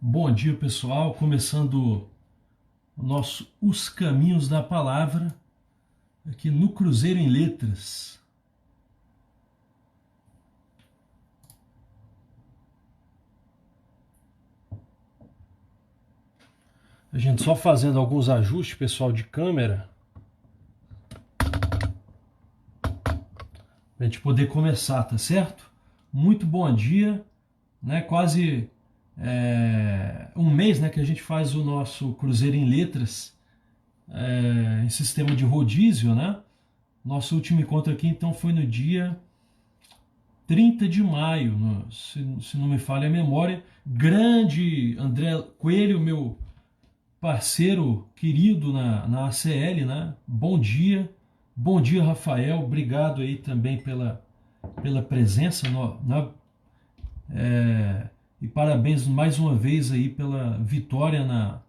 Bom dia, pessoal. Começando o nosso Os Caminhos da Palavra, aqui no Cruzeiro em Letras. A gente só fazendo alguns ajustes, pessoal, de câmera, para a gente poder começar, tá certo? Muito bom dia, né? Quase um mês, né, que a gente faz o nosso Cruzeiro em Letras em sistema de rodízio, né? Nosso último encontro aqui, então, foi no dia 30 de maio, se não me falha a memória. Grande André Coelho, meu parceiro querido na ACL, né? Bom dia. Bom dia, Rafael. Obrigado aí também pela presença. E parabéns mais uma vez aí pela vitória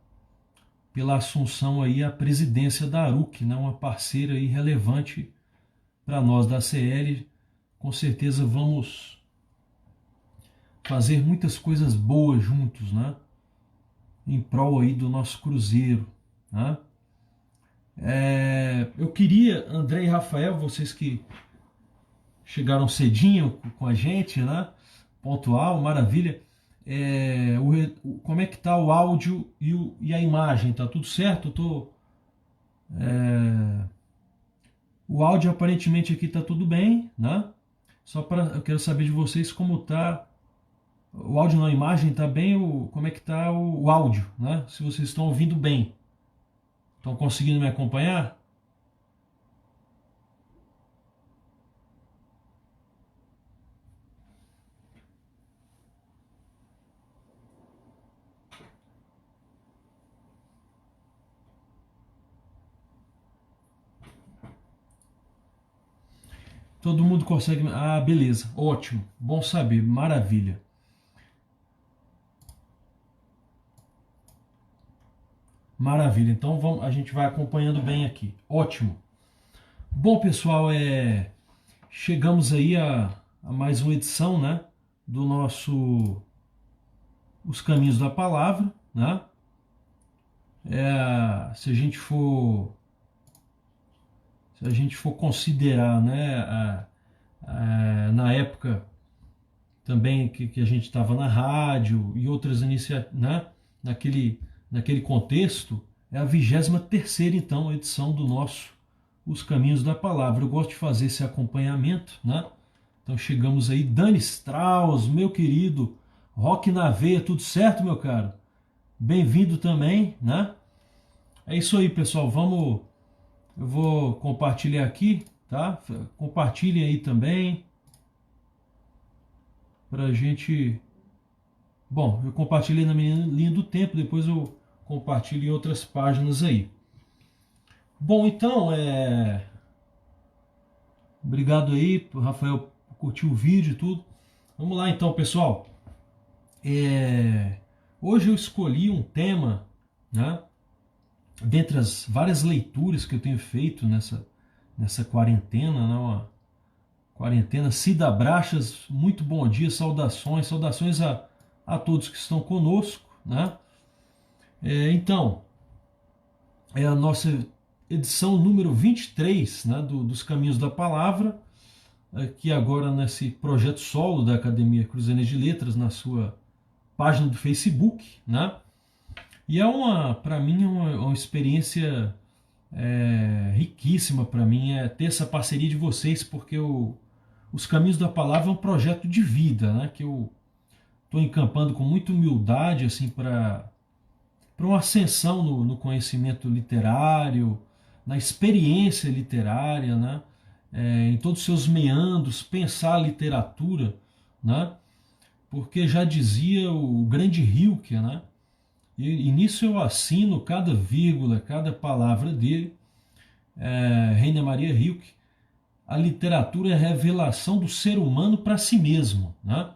pela assunção aí à presidência da ARUC, né? Uma parceira aí relevante para nós da ACL. Com certeza vamos fazer muitas coisas boas juntos, né? Em prol aí do nosso Cruzeiro, né? Eu queria, André e Rafael, vocês que chegaram cedinho com a gente, né? Pontual, maravilha. Como é que tá o áudio e a imagem? Tá tudo certo? O áudio aparentemente aqui tá tudo bem, né? Eu quero saber de vocês como tá o áudio na imagem, tá bem? Como é que tá o áudio, né? Se vocês estão ouvindo bem. Estão conseguindo me acompanhar? Todo mundo consegue. Ah, beleza, ótimo, bom saber, maravilha. Maravilha, então a gente vai acompanhando bem aqui. Ótimo. Bom, pessoal, chegamos aí a mais uma edição, né, do nosso Os Caminhos da Palavra, né? Se a gente for considerar, né, na época também que a gente estava na rádio e outras iniciativas, né, naquele contexto, é a 23ª, então, edição do nosso Os Caminhos da Palavra. Eu gosto de fazer esse acompanhamento, né? Então chegamos aí, Dani Strauss, meu querido, Rock na Veia, tudo certo, meu caro? Bem-vindo também, né? É isso aí, pessoal, eu vou compartilhar aqui, tá? Compartilhem aí também, pra gente... Bom, eu compartilhei na minha linha do tempo, depois eu compartilho em outras páginas aí. Bom, então, obrigado aí, Rafael, por curtir o vídeo e tudo. Vamos lá então, pessoal. Hoje eu escolhi um tema, né? Dentre as várias leituras que eu tenho feito nessa quarentena, né? Uma quarentena. Cida Brachas, muito bom dia, saudações a todos que estão conosco, né? Então, é a nossa edição número 23, né, dos Caminhos da Palavra, aqui agora nesse projeto solo da Academia Cruzeirense de Letras, na sua página do Facebook, né? E para mim, uma experiência riquíssima para mim ter essa parceria de vocês, porque os Caminhos da Palavra é um projeto de vida, né, que eu estou encampando com muita humildade assim, para uma ascensão no conhecimento literário, na experiência literária, né, em todos os seus meandros, pensar a literatura, né, porque já dizia o grande Rilke, né, e nisso eu assino cada vírgula, cada palavra dele, Rainer Maria Rilke. A literatura é a revelação do ser humano para si mesmo, né?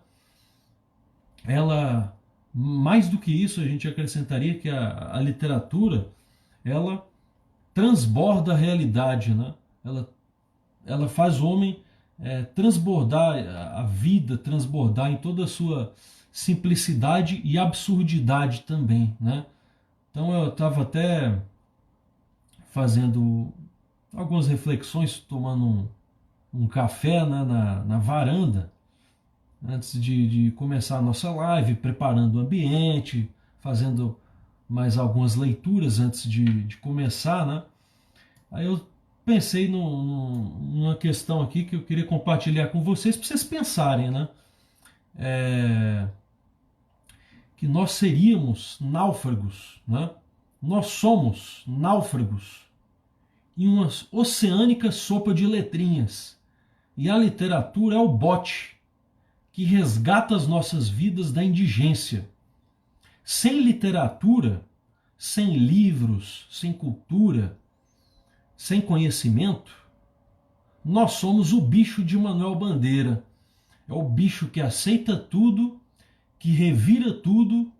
Ela, mais do que isso, a gente acrescentaria que a literatura, ela transborda a realidade, né? Ela faz o homem transbordar a vida, transbordar em toda a sua simplicidade e absurdidade também, né? Então eu estava até fazendo algumas reflexões, tomando um café, né, na varanda, antes de começar a nossa live, preparando o ambiente, fazendo mais algumas leituras antes de começar, né? Aí eu pensei numa questão aqui que eu queria compartilhar com vocês, para vocês pensarem, né? Que nós seríamos náufragos, né? Nós somos náufragos em uma oceânica sopa de letrinhas. E a literatura é o bote que resgata as nossas vidas da indigência. Sem literatura, sem livros, sem cultura, sem conhecimento, nós somos o bicho de Manuel Bandeira. É o bicho que aceita tudo, que revira tudo,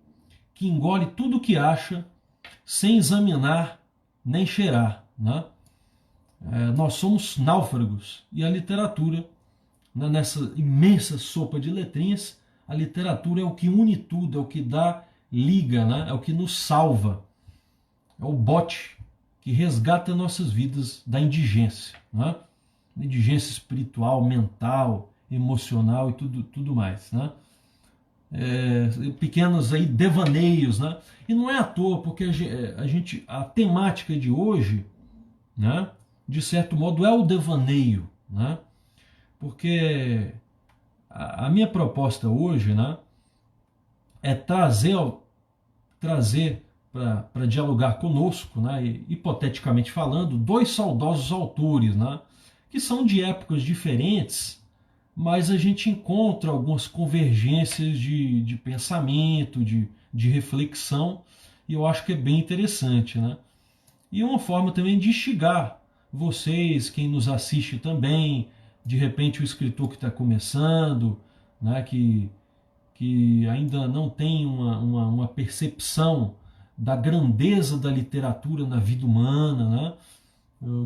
que engole tudo que acha, sem examinar nem cheirar, né? Nós somos náufragos. E a literatura, né, nessa imensa sopa de letrinhas, a literatura é o que une tudo, é o que dá liga, né? É o que nos salva. É o bote que resgata nossas vidas da indigência, né? Indigência espiritual, mental, emocional e tudo mais, né? Pequenos aí devaneios, né? E não é à toa, porque a temática de hoje, né, de certo modo é o devaneio, né? Porque a minha proposta hoje, né, é trazer para dialogar conosco, né, hipoteticamente falando, dois saudosos autores, né, que são de épocas diferentes, mas a gente encontra algumas convergências de pensamento, de reflexão, e eu acho que é bem interessante, né? E uma forma também de instigar vocês, quem nos assiste também, de repente o escritor que está começando, né, que ainda não tem uma percepção da grandeza da literatura na vida humana, né?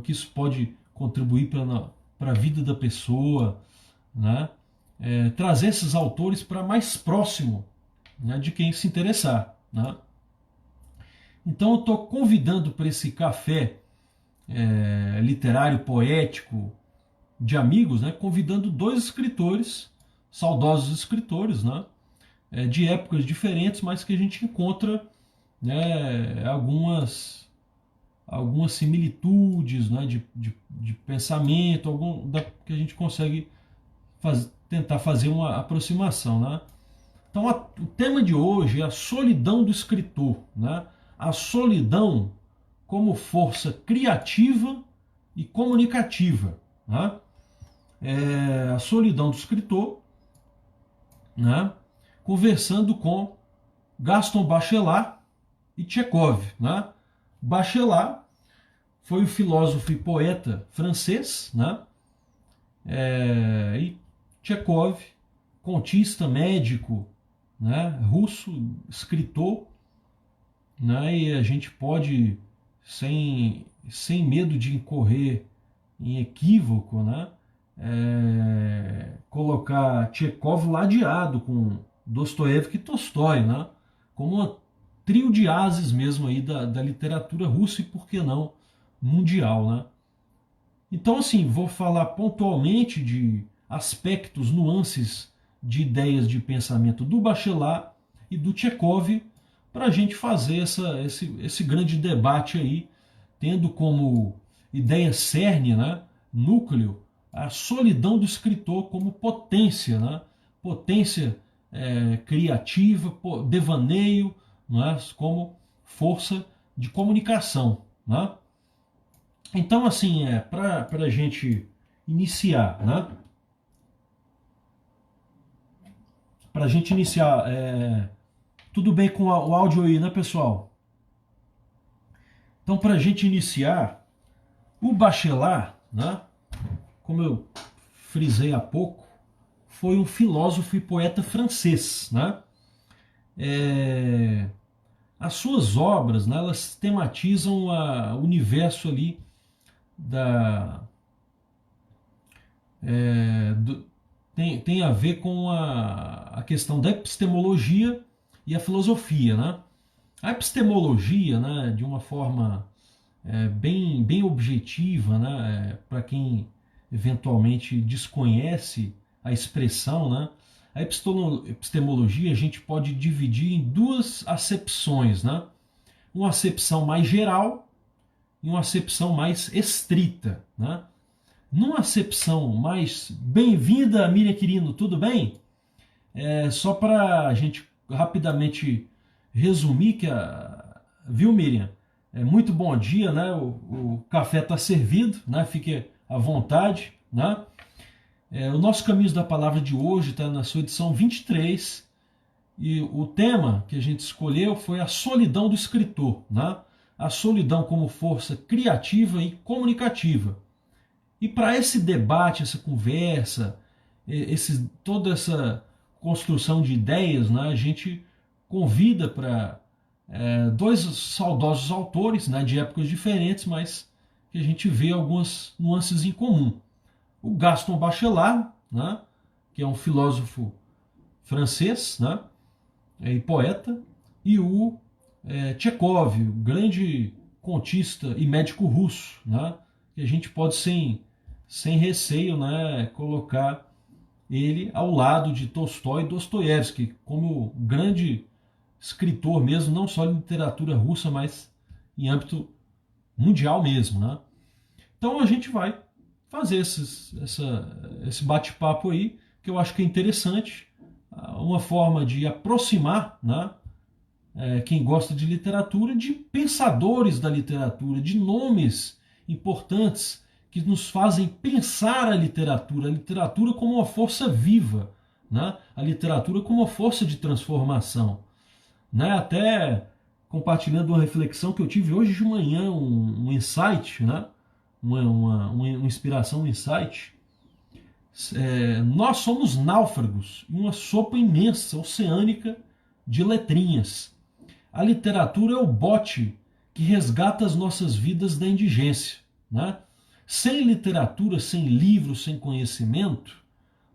Que isso pode contribuir para a vida da pessoa, né? Trazer esses autores para mais próximo, né, de quem se interessar, né? Então eu estou convidando para esse café literário, poético, de amigos, né, convidando dois escritores, saudosos escritores, né, de épocas diferentes, mas que a gente encontra, né, algumas similitudes, né, de pensamento, que a gente consegue tentar fazer uma aproximação, né? Então o tema de hoje é a solidão do escritor, né? A solidão como força criativa e comunicativa, né? A solidão do escritor, né? Conversando com Gaston Bachelard e Tchekhov, né? Bachelard foi o filósofo e poeta francês, né? E Tchekhov, contista, médico, né? Russo, escritor, né? E a gente pode, sem medo de incorrer em equívoco, né, colocar Tchekhov ladeado com Dostoiévski e Tolstói, né, como uma trio de ases mesmo aí da literatura russa e, por que não, mundial, né? Então, assim, vou falar pontualmente de aspectos, nuances de ideias de pensamento do Bachelard e do Tchekhov, para a gente fazer esse grande debate aí, tendo como ideia cerne, né, núcleo, a solidão do escritor como potência, né, potência criativa, devaneio, né, como força de comunicação, né? Então, assim, para a gente iniciar, né? Para a gente iniciar, tudo bem com o áudio aí, né, pessoal? Então, para a gente iniciar, o Bachelard, né, como eu frisei há pouco, foi um filósofo e poeta francês, né? As suas obras, né, elas tematizam o universo ali tem a ver com a questão da epistemologia e a filosofia, né? A epistemologia, né, de uma forma bem objetiva, né, para quem eventualmente desconhece a expressão, né, a epistemologia a gente pode dividir em duas acepções, né? Uma acepção mais geral e uma acepção mais estrita, né? Numa acepção mais bem-vinda, Miriam Quirino, tudo bem? Só para a gente rapidamente resumir viu, Miriam? Muito bom dia, né? O café está servido, né? Fique à vontade, né? O nosso Caminhos da Palavra de hoje está na sua edição 23 e o tema que a gente escolheu foi a solidão do escritor, né? A solidão como força criativa e comunicativa. E para esse debate, essa conversa, toda essa construção de ideias, né, a gente convida para dois saudosos autores, né, de épocas diferentes, mas que a gente vê algumas nuances em comum. O Gaston Bachelard, né, que é um filósofo francês, né, e poeta, e o Tchekov, o grande contista e médico russo, né, que a gente pode sem receio, né, colocar ele ao lado de Tolstói e Dostoiévski, como grande escritor mesmo, não só em literatura russa, mas em âmbito mundial mesmo, né? Então a gente vai fazer esse bate-papo aí, que eu acho que é interessante, uma forma de aproximar, né, quem gosta de literatura, de pensadores da literatura, de nomes importantes que nos fazem pensar a literatura como uma força viva, né? A literatura como uma força de transformação. Né? Até compartilhando uma reflexão que eu tive hoje de manhã, um insight, né? uma inspiração, um insight. Nós somos náufragos em uma sopa imensa, oceânica, de letrinhas. A literatura é o bote que resgata as nossas vidas da indigência, né? Sem literatura, sem livro, sem conhecimento,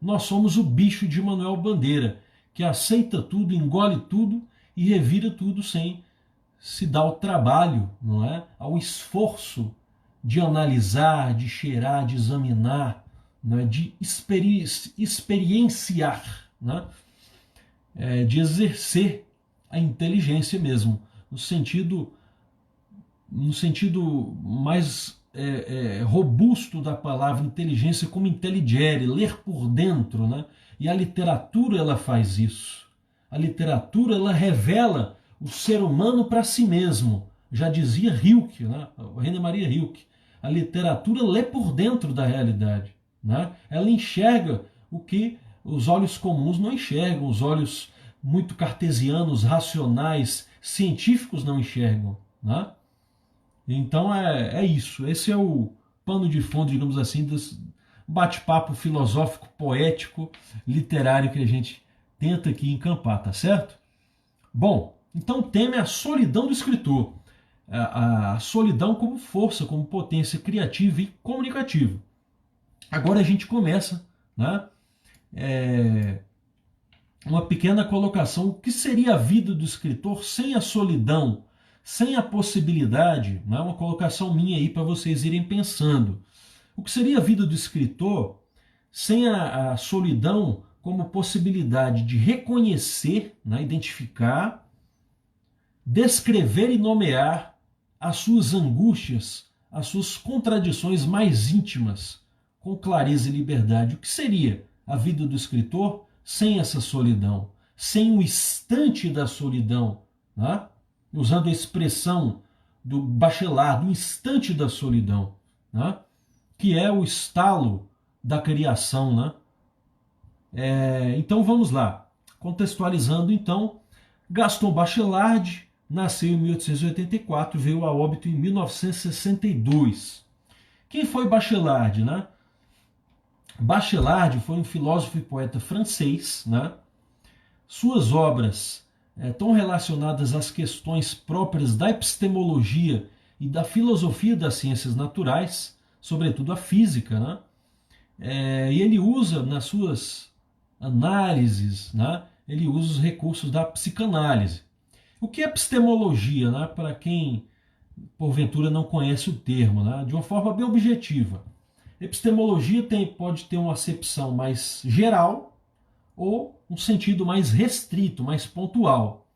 nós somos o bicho de Manuel Bandeira, que aceita tudo, engole tudo e revira tudo sem se dar ao trabalho, não é? Ao esforço de analisar, de cheirar, de examinar, não é? De experienciar, né? De exercer a inteligência mesmo, no sentido mais robusto da palavra inteligência, como intelligere, ler por dentro, né? E a literatura ela faz isso. A literatura ela revela o ser humano para si mesmo. Já dizia Rilke, né? Rainer Maria Rilke. A literatura lê por dentro da realidade, né? Ela enxerga o que os olhos comuns não enxergam, os olhos muito cartesianos, racionais, científicos não enxergam, né? Então é isso. Esse é o pano de fundo, digamos assim, desse bate-papo filosófico, poético, literário que a gente tenta aqui encampar, tá certo? Bom, então o tema é a solidão do escritor. A solidão como força, como potência criativa e comunicativa. Agora a gente começa, né? Uma pequena colocação. O que seria a vida do escritor sem a solidão? Sem a possibilidade, né, uma colocação minha aí para vocês irem pensando. O que seria a vida do escritor sem a solidão como possibilidade de reconhecer, né, identificar, descrever e nomear as suas angústias, as suas contradições mais íntimas, com clareza e liberdade? O que seria a vida do escritor sem essa solidão? Sem o instante da solidão, né? Usando a expressão do Bachelard, do instante da solidão, né? Que é o estalo da criação, né? Então vamos lá, contextualizando então, Gaston Bachelard nasceu em 1884, veio a óbito em 1962. Quem foi Bachelard, né? Bachelard foi um filósofo e poeta francês, né? Suas obras tão relacionadas às questões próprias da epistemologia e da filosofia das ciências naturais, sobretudo a física, né? E ele usa nas suas análises, né, ele usa os recursos da psicanálise. O que é epistemologia, né, para quem porventura não conhece o termo, né, de uma forma bem objetiva? Epistemologia pode ter uma acepção mais geral ou um sentido mais restrito, mais pontual,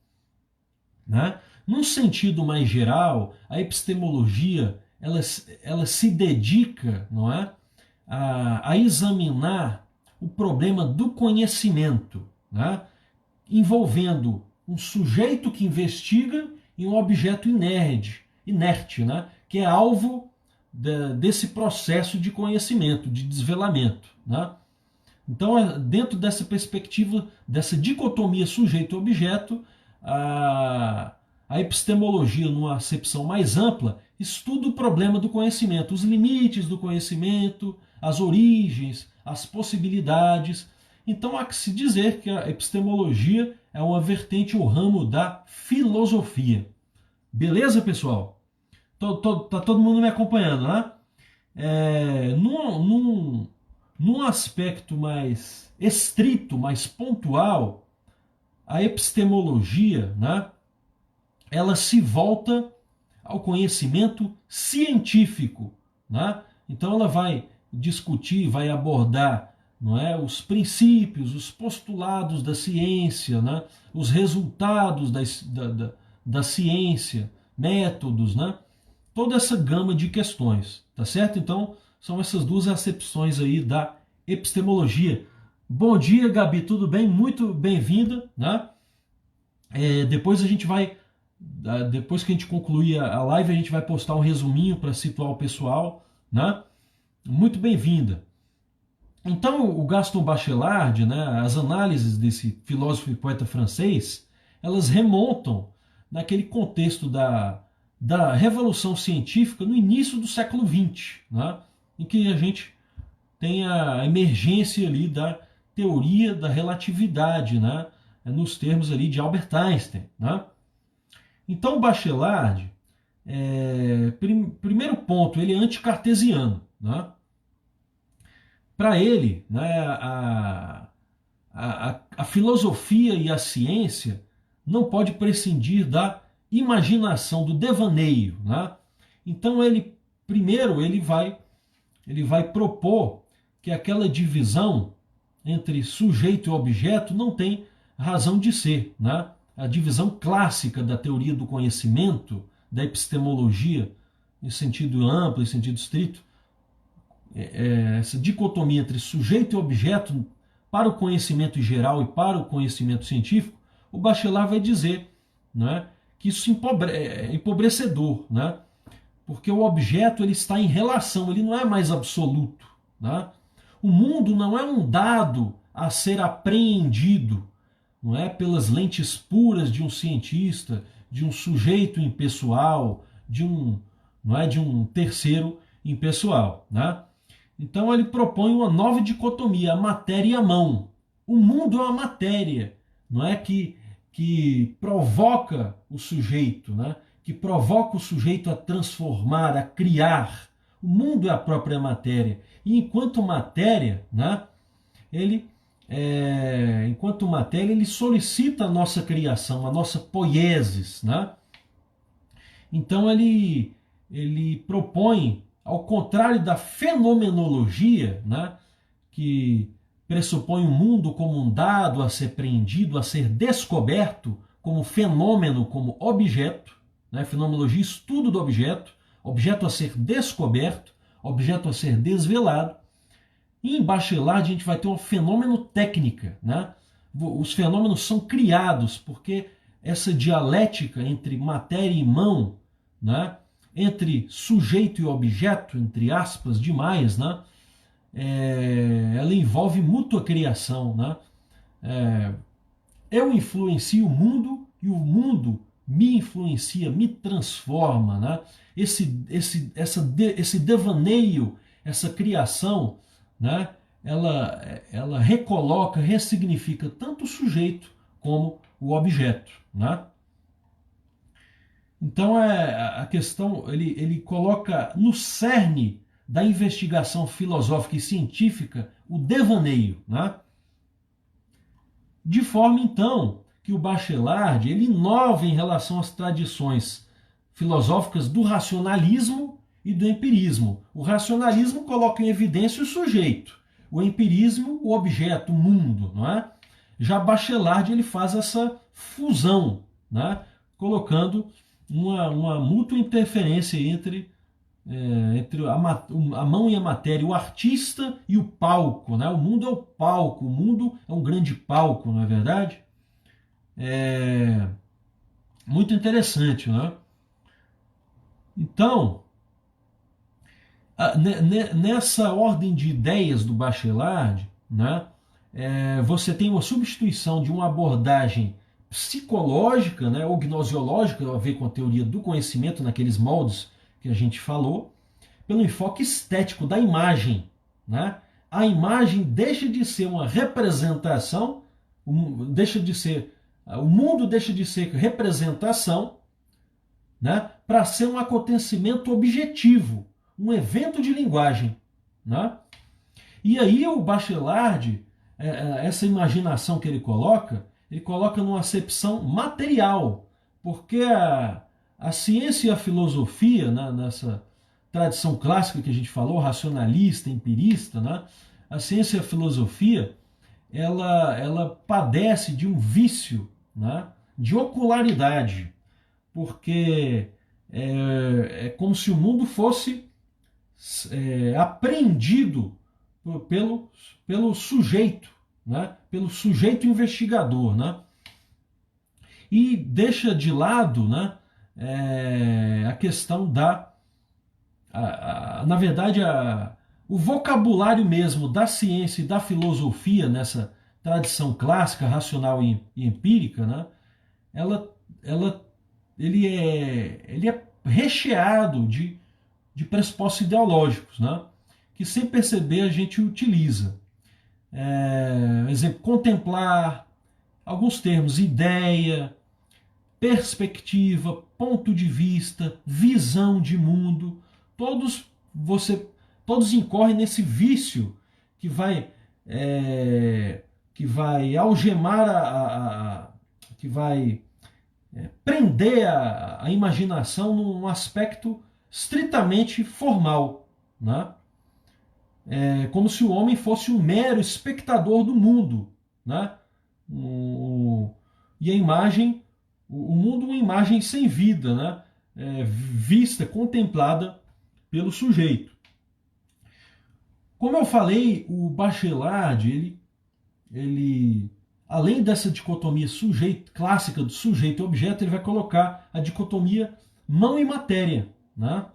né? Num sentido mais geral, a epistemologia ela se dedica, não é, a examinar o problema do conhecimento, né, envolvendo um sujeito que investiga e um objeto inerte, né, que é alvo desse processo de conhecimento, de desvelamento, né? Então, dentro dessa perspectiva, dessa dicotomia sujeito-objeto, a epistemologia, numa acepção mais ampla, estuda o problema do conhecimento, os limites do conhecimento, as origens, as possibilidades. Então, há que se dizer que a epistemologia é uma vertente ou ramo da filosofia. Beleza, pessoal? Tá todo mundo me acompanhando, né? Num aspecto mais estrito, mais pontual, a epistemologia, né, ela se volta ao conhecimento científico, né? Então ela vai discutir, vai abordar, não é, os princípios, os postulados da ciência, né, os resultados da ciência, métodos, né? Toda essa gama de questões, tá certo? Então, são essas duas acepções aí da epistemologia. Bom dia, Gabi, tudo bem? Muito bem-vinda, né? Depois a gente vai, depois que a gente concluir a live, a gente vai postar um resuminho para situar o pessoal, né? Muito bem-vinda. Então, o Gaston Bachelard, né, as análises desse filósofo e poeta francês, elas remontam naquele contexto da Revolução Científica no início do século XX, né, em que a gente tem a emergência ali da teoria da relatividade, né, nos termos ali de Albert Einstein, né. Então, o Bachelard, primeiro ponto, ele é anticartesiano, né. Para ele, né, a filosofia e a ciência não pode prescindir da imaginação, do devaneio, né? Então primeiro ele vai propor que aquela divisão entre sujeito e objeto não tem razão de ser, né? A divisão clássica da teoria do conhecimento, da epistemologia, em sentido amplo, em sentido estrito, essa dicotomia entre sujeito e objeto para o conhecimento geral e para o conhecimento científico, o Bachelard vai dizer, né, que isso é empobrecedor, né, porque o objeto ele está em relação, ele não é mais absoluto, né? O mundo não é um dado a ser apreendido, não é, pelas lentes puras de um cientista, de um sujeito impessoal, não é, de um terceiro impessoal, né? Então ele propõe uma nova dicotomia, a matéria e a mão. O mundo é uma matéria, não é, que provoca o sujeito, né? Que provoca o sujeito a transformar, a criar. O mundo é a própria matéria. E enquanto matéria, né, enquanto matéria, ele solicita a nossa criação, a nossa poiesis, né? Então ele propõe, ao contrário da fenomenologia, né, que pressupõe o mundo como um dado a ser preendido, a ser descoberto, como fenômeno, como objeto, né, fenomenologia, estudo do objeto, objeto a ser descoberto, objeto a ser desvelado. E em Bachelard a gente vai ter uma fenômeno-técnica, né? Os fenômenos são criados porque essa dialética entre matéria e mão, né, entre sujeito e objeto, entre aspas, demais, né, ela envolve mútua criação, né? Eu influencio o mundo e o mundo me influencia, me transforma, né? Esse devaneio, essa criação, né? Ela recoloca, ressignifica tanto o sujeito como o objeto, né? Então a questão, ele coloca no cerne da investigação filosófica e científica o devaneio, né? de forma então que o Bachelard ele inova em relação às tradições filosóficas do racionalismo e do empirismo. O racionalismo coloca em evidência o sujeito, o empirismo o objeto, o mundo, não é? Já Bachelard ele faz essa fusão, né? Colocando uma mútua interferência entre a mão e a matéria, o artista e o palco, né? O mundo é o palco, o mundo é um grande palco, não é verdade? É muito interessante, né? Então, nessa ordem de ideias do Bachelard, né, você tem uma substituição de uma abordagem psicológica, né, ou gnosiológica, a ver com a teoria do conhecimento naqueles moldes que a gente falou, pelo enfoque estético da imagem. Né? A imagem deixa de ser uma representação, o mundo deixa de ser representação, né, para ser um acontecimento objetivo, um evento de linguagem. Né? E aí o Bachelard, essa imaginação que ele coloca numa acepção material, porque a ciência e a filosofia, né, nessa tradição clássica que a gente falou, racionalista, empirista, né, a ciência e a filosofia, ela padece de um vício, né, de ocularidade, porque é como se o mundo fosse apreendido pelo sujeito, né? Pelo sujeito investigador. Né? E deixa de lado, né, a questão na verdade, o vocabulário mesmo da ciência e da filosofia, nessa tradição clássica, racional e empírica, né, ele é recheado de pressupostos ideológicos, né? Que sem perceber a gente utiliza. Exemplo, contemplar, alguns termos, ideia, perspectiva, ponto de vista, visão de mundo, todos incorrem nesse vício que vai algemar, que vai prender a imaginação num aspecto estritamente formal, né? Como se o homem fosse um mero espectador do mundo, né? E a imagem, o mundo uma imagem sem vida, né? Vista, contemplada pelo sujeito. Como eu falei, o Bachelard, ele além dessa dicotomia clássica do sujeito e objeto, ele vai colocar a dicotomia mão e matéria, né?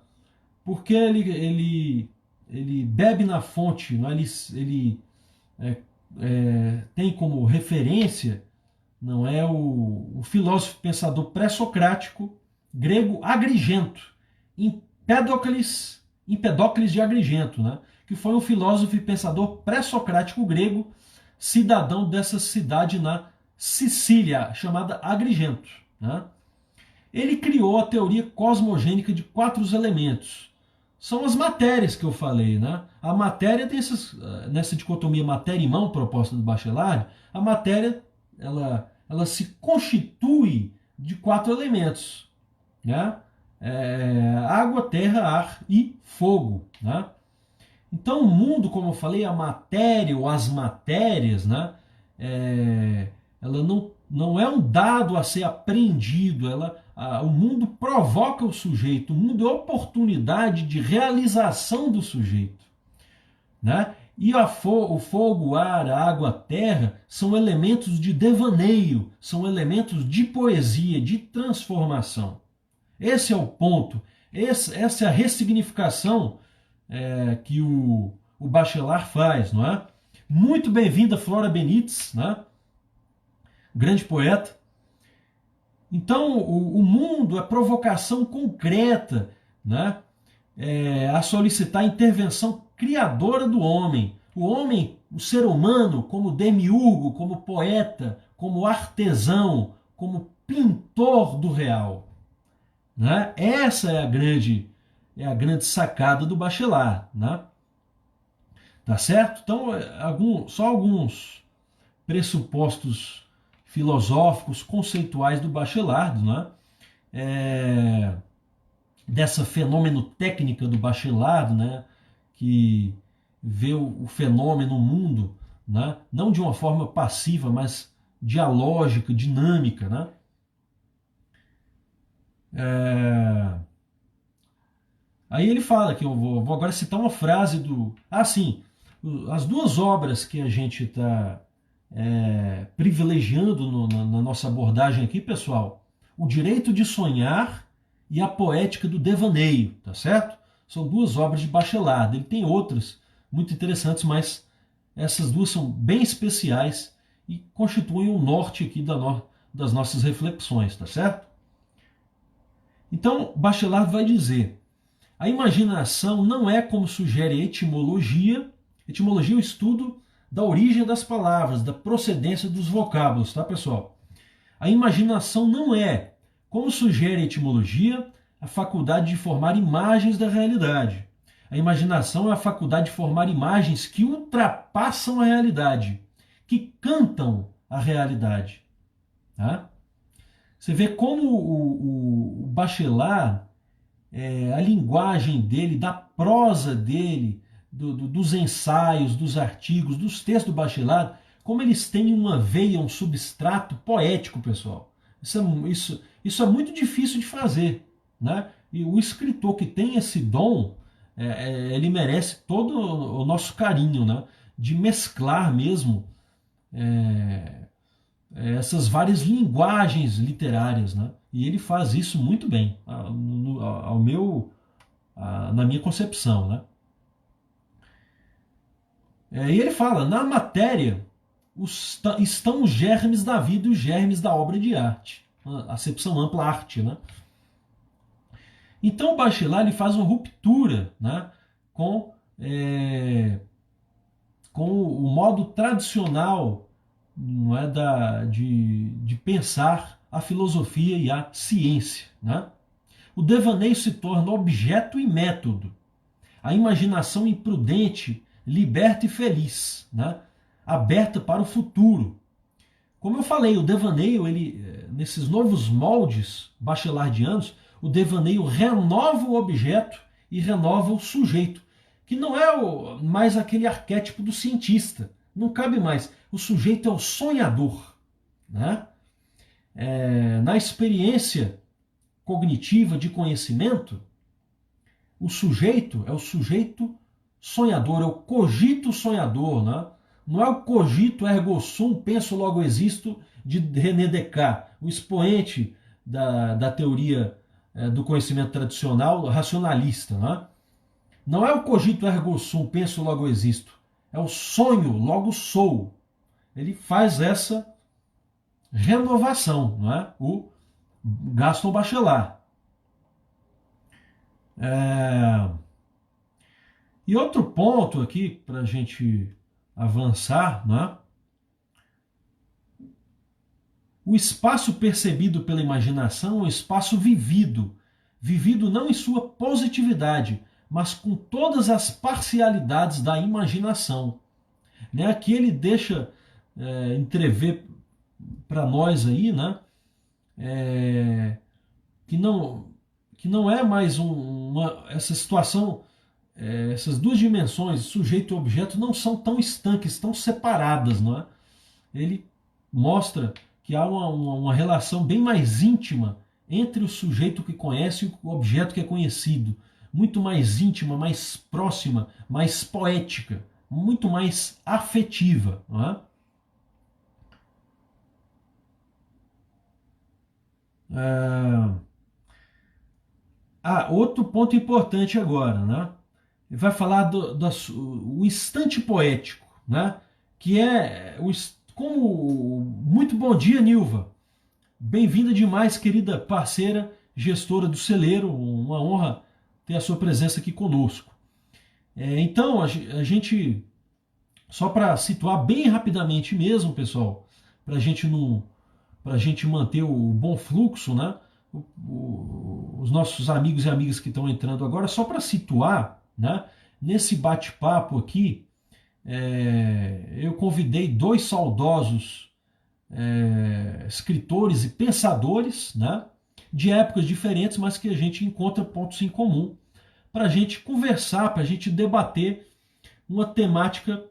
Porque ele bebe na fonte, né? Ele tem como referência, não é, o filósofo pensador pré-socrático grego Agrigento, Empédocles de Agrigento, né? Que foi um filósofo e pensador pré-socrático grego, cidadão dessa cidade na Sicília, chamada Agrigento. Né? Ele criou a teoria cosmogênica de 4 elementos. São as matérias que eu falei. Né? A matéria tem nessa dicotomia matéria e mão proposta do Bachelard, a matéria ela se constitui de 4 elementos. Né? Água, terra, ar e fogo. Né? Então o mundo, como eu falei, a matéria ou as matérias, né, ela não é um dado a ser apreendido, o mundo provoca o sujeito, o mundo é oportunidade de realização do sujeito. Né? E o fogo, o ar, a água, a terra são elementos de devaneio, são elementos de poesia, de transformação. Esse é o ponto, essa é a ressignificação que o Bachelard faz, não é? Muito bem-vinda, Flora Benites, né? Grande poeta. Então, o mundo é provocação concreta, né? A solicitar a intervenção criadora do homem. O homem, o ser humano, como demiurgo, como poeta, como artesão, como pintor do real. Né? Essa é a grande sacada do Bachelard, né? Tá certo? Então, só alguns pressupostos filosóficos, conceituais do Bachelard, né? Dessa fenômeno-técnica do Bachelard, né? Que vê o fenômeno, o mundo, né? Não de uma forma passiva, mas dialógica, dinâmica, né? Aí ele fala que eu vou agora citar uma frase do... sim, as duas obras que a gente está privilegiando na nossa abordagem aqui, pessoal, O Direito de Sonhar e A Poética do Devaneio, tá certo? São duas obras de Bachelard. Ele tem outras muito interessantes, mas essas duas são bem especiais e constituem o norte aqui das nossas reflexões, tá certo? Então, Bachelard vai dizer: a imaginação não é, como sugere a etimologia. Etimologia é o estudo da origem das palavras, da procedência dos vocábulos, tá, pessoal? A imaginação não é, como sugere a etimologia, a faculdade de formar imagens da realidade. A imaginação é a faculdade de formar imagens que ultrapassam a realidade, que cantam a realidade. Tá? Você vê como o Bachelard, a linguagem dele, da prosa dele, dos ensaios, dos artigos, dos textos do Bachelard, como eles têm uma veia, um substrato poético, pessoal. Isso é muito difícil de fazer, né? E o escritor que tem esse dom, ele merece todo o nosso carinho, né? De mesclar mesmo essas várias linguagens literárias, né? E ele faz isso muito bem, na minha concepção, né? E ele fala: na matéria estão os germes da vida e os germes da obra de arte. A acepção ampla arte, né? Então o Bachelard ele faz uma ruptura, né, com o modo tradicional, não é, de pensar a filosofia e a ciência. Né? O devaneio se torna objeto e método. A imaginação imprudente, liberta e feliz, né? Aberta para o futuro. Como eu falei, o devaneio, nesses novos moldes bachelardianos, o devaneio renova o objeto e renova o sujeito, que não é mais aquele arquétipo do cientista. Não cabe mais. O sujeito é o sonhador. Né? Na experiência cognitiva de conhecimento, o sujeito é o sujeito sonhador, é o cogito sonhador. Né? Não é o cogito ergo sum, penso logo existo, de René Descartes, o expoente da teoria do conhecimento tradicional racionalista. Né? Não é o cogito ergo sum, penso logo existo, é o sonho, logo sou. Ele faz essa renovação, não é? O Gaston Bachelard. E outro ponto aqui, para a gente avançar, não é? O espaço percebido pela imaginação é um espaço vivido, vivido não em sua positividade, mas com todas as parcialidades da imaginação. Né? Aqui ele deixa entrever para nós aí, né? Que não é mais essa situação, essas duas dimensões, sujeito e objeto, não são tão estanques, tão separadas. Não é? Ele mostra que há uma relação bem mais íntima entre o sujeito que conhece e o objeto que é conhecido. Muito mais íntima, mais próxima, mais poética, muito mais afetiva. Não é? Outro ponto importante agora, né? Ele vai falar o instante poético, né? Que é muito bom dia, Nilva. Bem-vinda demais, querida parceira, gestora do Celeiro. Uma honra ter a sua presença aqui conosco. Então, a gente, só para situar bem rapidamente mesmo, pessoal, para a gente manter o bom fluxo, né? Os nossos amigos e amigas que estão entrando agora, só para situar, né? Nesse bate-papo aqui, eu convidei dois saudosos escritores e pensadores, né, de épocas diferentes, mas que a gente encontra pontos em comum para a gente conversar, para a gente debater uma temática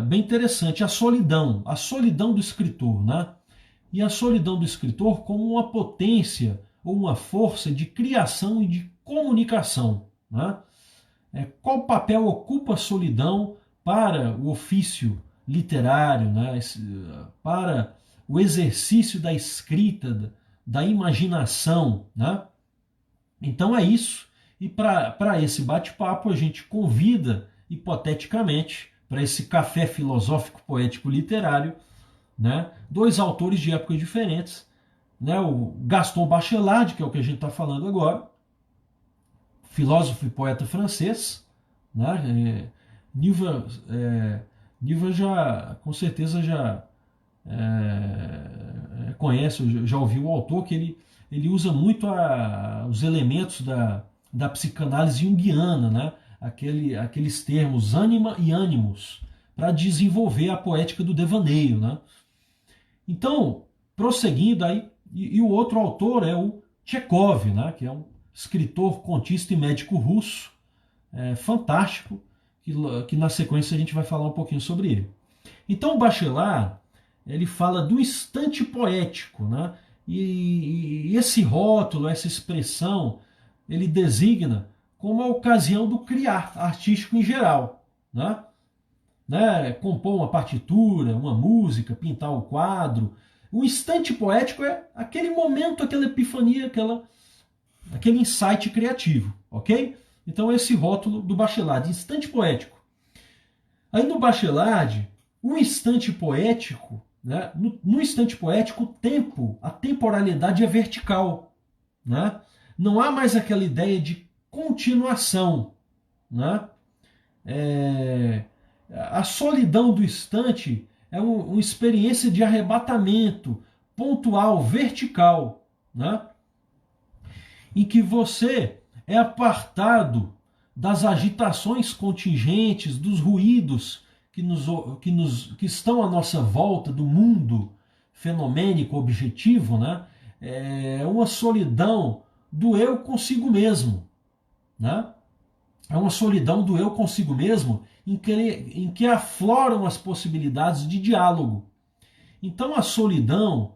bem interessante, a solidão do escritor, né? E a solidão do escritor como uma potência ou uma força de criação e de comunicação, né? Qual papel ocupa a solidão para o ofício literário, né? Para o exercício da escrita, da imaginação, né? Então é isso. E para esse bate-papo a gente convida, hipoteticamente, para esse café filosófico poético literário, né, dois autores de épocas diferentes, né, o Gaston Bachelard, que é o que a gente está falando agora, filósofo e poeta francês, né, Nilva já, com certeza já conhece, já ouviu o autor, que ele usa muito os elementos da psicanálise junguiana, né? Aqueles termos ânima e ânimos, para desenvolver a poética do devaneio, né? Então, prosseguindo aí, e o outro autor é o Tchekov, né? Que é um escritor, contista e médico russo, fantástico, que na sequência a gente vai falar um pouquinho sobre ele. Então o Bachelard, ele fala do instante poético, né? E esse rótulo, essa expressão, ele designa como a ocasião do criar artístico em geral, né? Compor uma partitura, uma música, pintar um quadro. O instante poético é aquele momento, aquela epifania, aquele insight criativo, ok? Então esse rótulo do Bachelard, instante poético. Aí no Bachelard, o instante poético, né? No instante poético, o tempo, a temporalidade é vertical, né? Não há mais aquela ideia de continuação, né? A solidão do instante é uma experiência de arrebatamento pontual, vertical, né? Em que você é apartado das agitações contingentes, dos ruídos que estão à nossa volta, do mundo fenomênico objetivo, né? É uma solidão do eu consigo mesmo, né? É uma solidão do eu consigo mesmo em que afloram as possibilidades de diálogo. Então a solidão,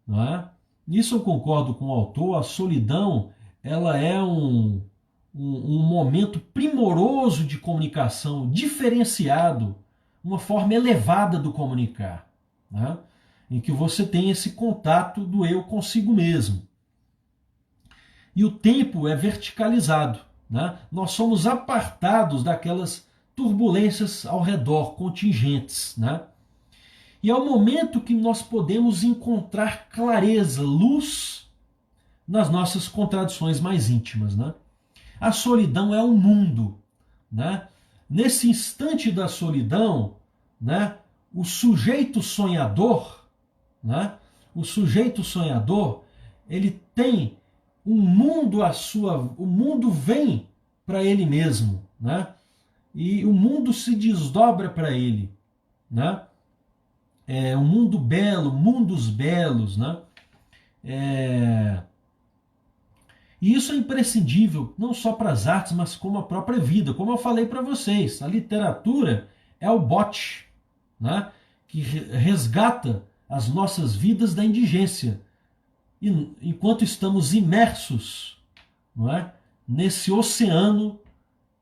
não é? Nisso eu concordo com o autor, a solidão ela é um momento primoroso de comunicação, diferenciado, uma forma elevada do comunicar, né? Em que você tem esse contato do eu consigo mesmo. E o tempo é verticalizado, né? Nós somos apartados daquelas turbulências ao redor, contingentes, né? E é o momento que nós podemos encontrar clareza, luz nas nossas contradições mais íntimas, né? A solidão é um mundo, né? Nesse instante da solidão, né, o sujeito sonhador, né, ele tem um mundo o mundo vem para ele mesmo, né? E o mundo se desdobra para ele, né? É um mundo belo, mundos belos, né? E isso é imprescindível, não só para as artes, mas como a própria vida. Como eu falei para vocês, a literatura é o bote, né, que resgata as nossas vidas da indigência, enquanto estamos imersos, não é, nesse oceano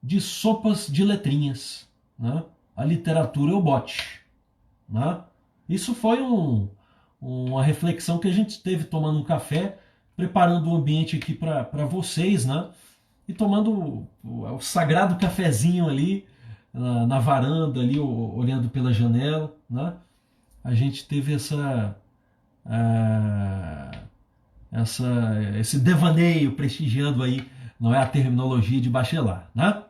de sopas de letrinhas. Né? A literatura é o bote. Né? Isso foi uma reflexão que a gente teve tomando um café, preparando o ambiente aqui para vocês, né? E tomando o sagrado cafezinho ali na varanda, ali olhando pela janela, né? A gente teve esse devaneio prestigiando aí, não é, a terminologia de Bachelard, né?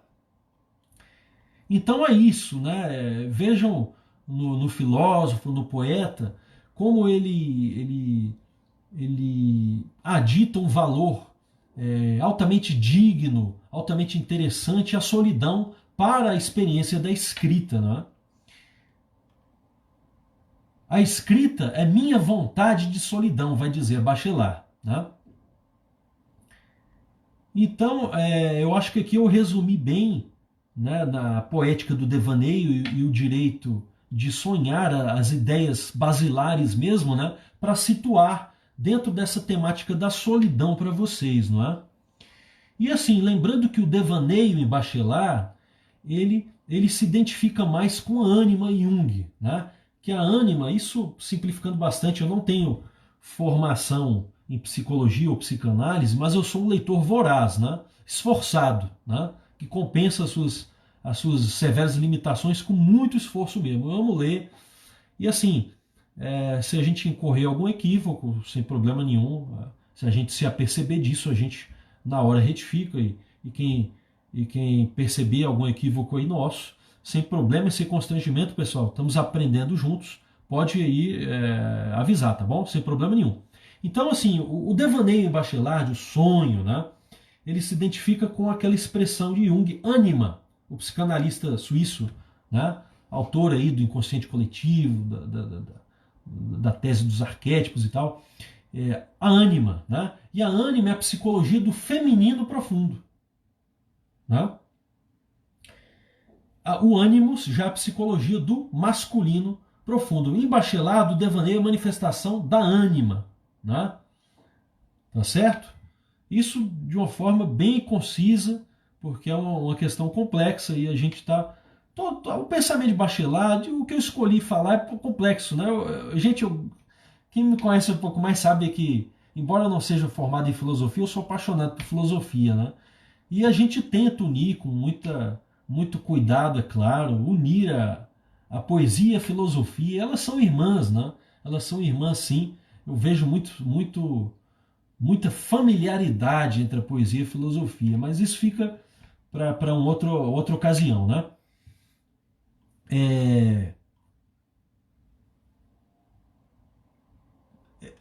Então é isso, né? Vejam no filósofo, no poeta, como ele adita um valor altamente digno, altamente interessante à solidão para a experiência da escrita, não é? A escrita é minha vontade de solidão, vai dizer Bachelard, né? Então, eu acho que aqui eu resumi bem, né, na poética do devaneio e o direito de sonhar as ideias basilares mesmo, né, para situar dentro dessa temática da solidão para vocês, não é? E assim, lembrando que o devaneio em Bachelard, ele se identifica mais com a ânima Jung, né? Que a ânima, isso simplificando bastante, eu não tenho formação em psicologia ou psicanálise, mas eu sou um leitor voraz, né? Esforçado, né? Que compensa as suas severas limitações com muito esforço mesmo. Eu amo ler. E assim, se a gente incorrer algum equívoco, sem problema nenhum, se a gente se aperceber disso, a gente na hora retifica e quem perceber algum equívoco aí nosso, sem problema e sem constrangimento, pessoal, estamos aprendendo juntos, pode aí avisar, tá bom? Sem problema nenhum. Então, assim, o devaneio em Bachelard, o sonho, né? Ele se identifica com aquela expressão de Jung, ânima, o psicanalista suíço, né? Autor aí do inconsciente coletivo, da tese dos arquétipos e tal. A ânima, né? E a ânima é a psicologia do feminino profundo, né? O ânimos já é a psicologia do masculino profundo. Em Bachelard, o devaneio é a manifestação da ânima, né? Tá certo? Isso de uma forma bem concisa, porque é uma questão complexa e a gente está... O pensamento de Bachelard, o que eu escolhi falar é complexo, né? Quem me conhece um pouco mais sabe que, embora eu não seja formado em filosofia, eu sou apaixonado por filosofia, né? E a gente tenta unir com muito cuidado, é claro, unir a poesia e a filosofia. Elas são irmãs, né? Elas são irmãs, sim. Eu vejo muita familiaridade entre a poesia e a filosofia, mas isso fica para outra ocasião, né?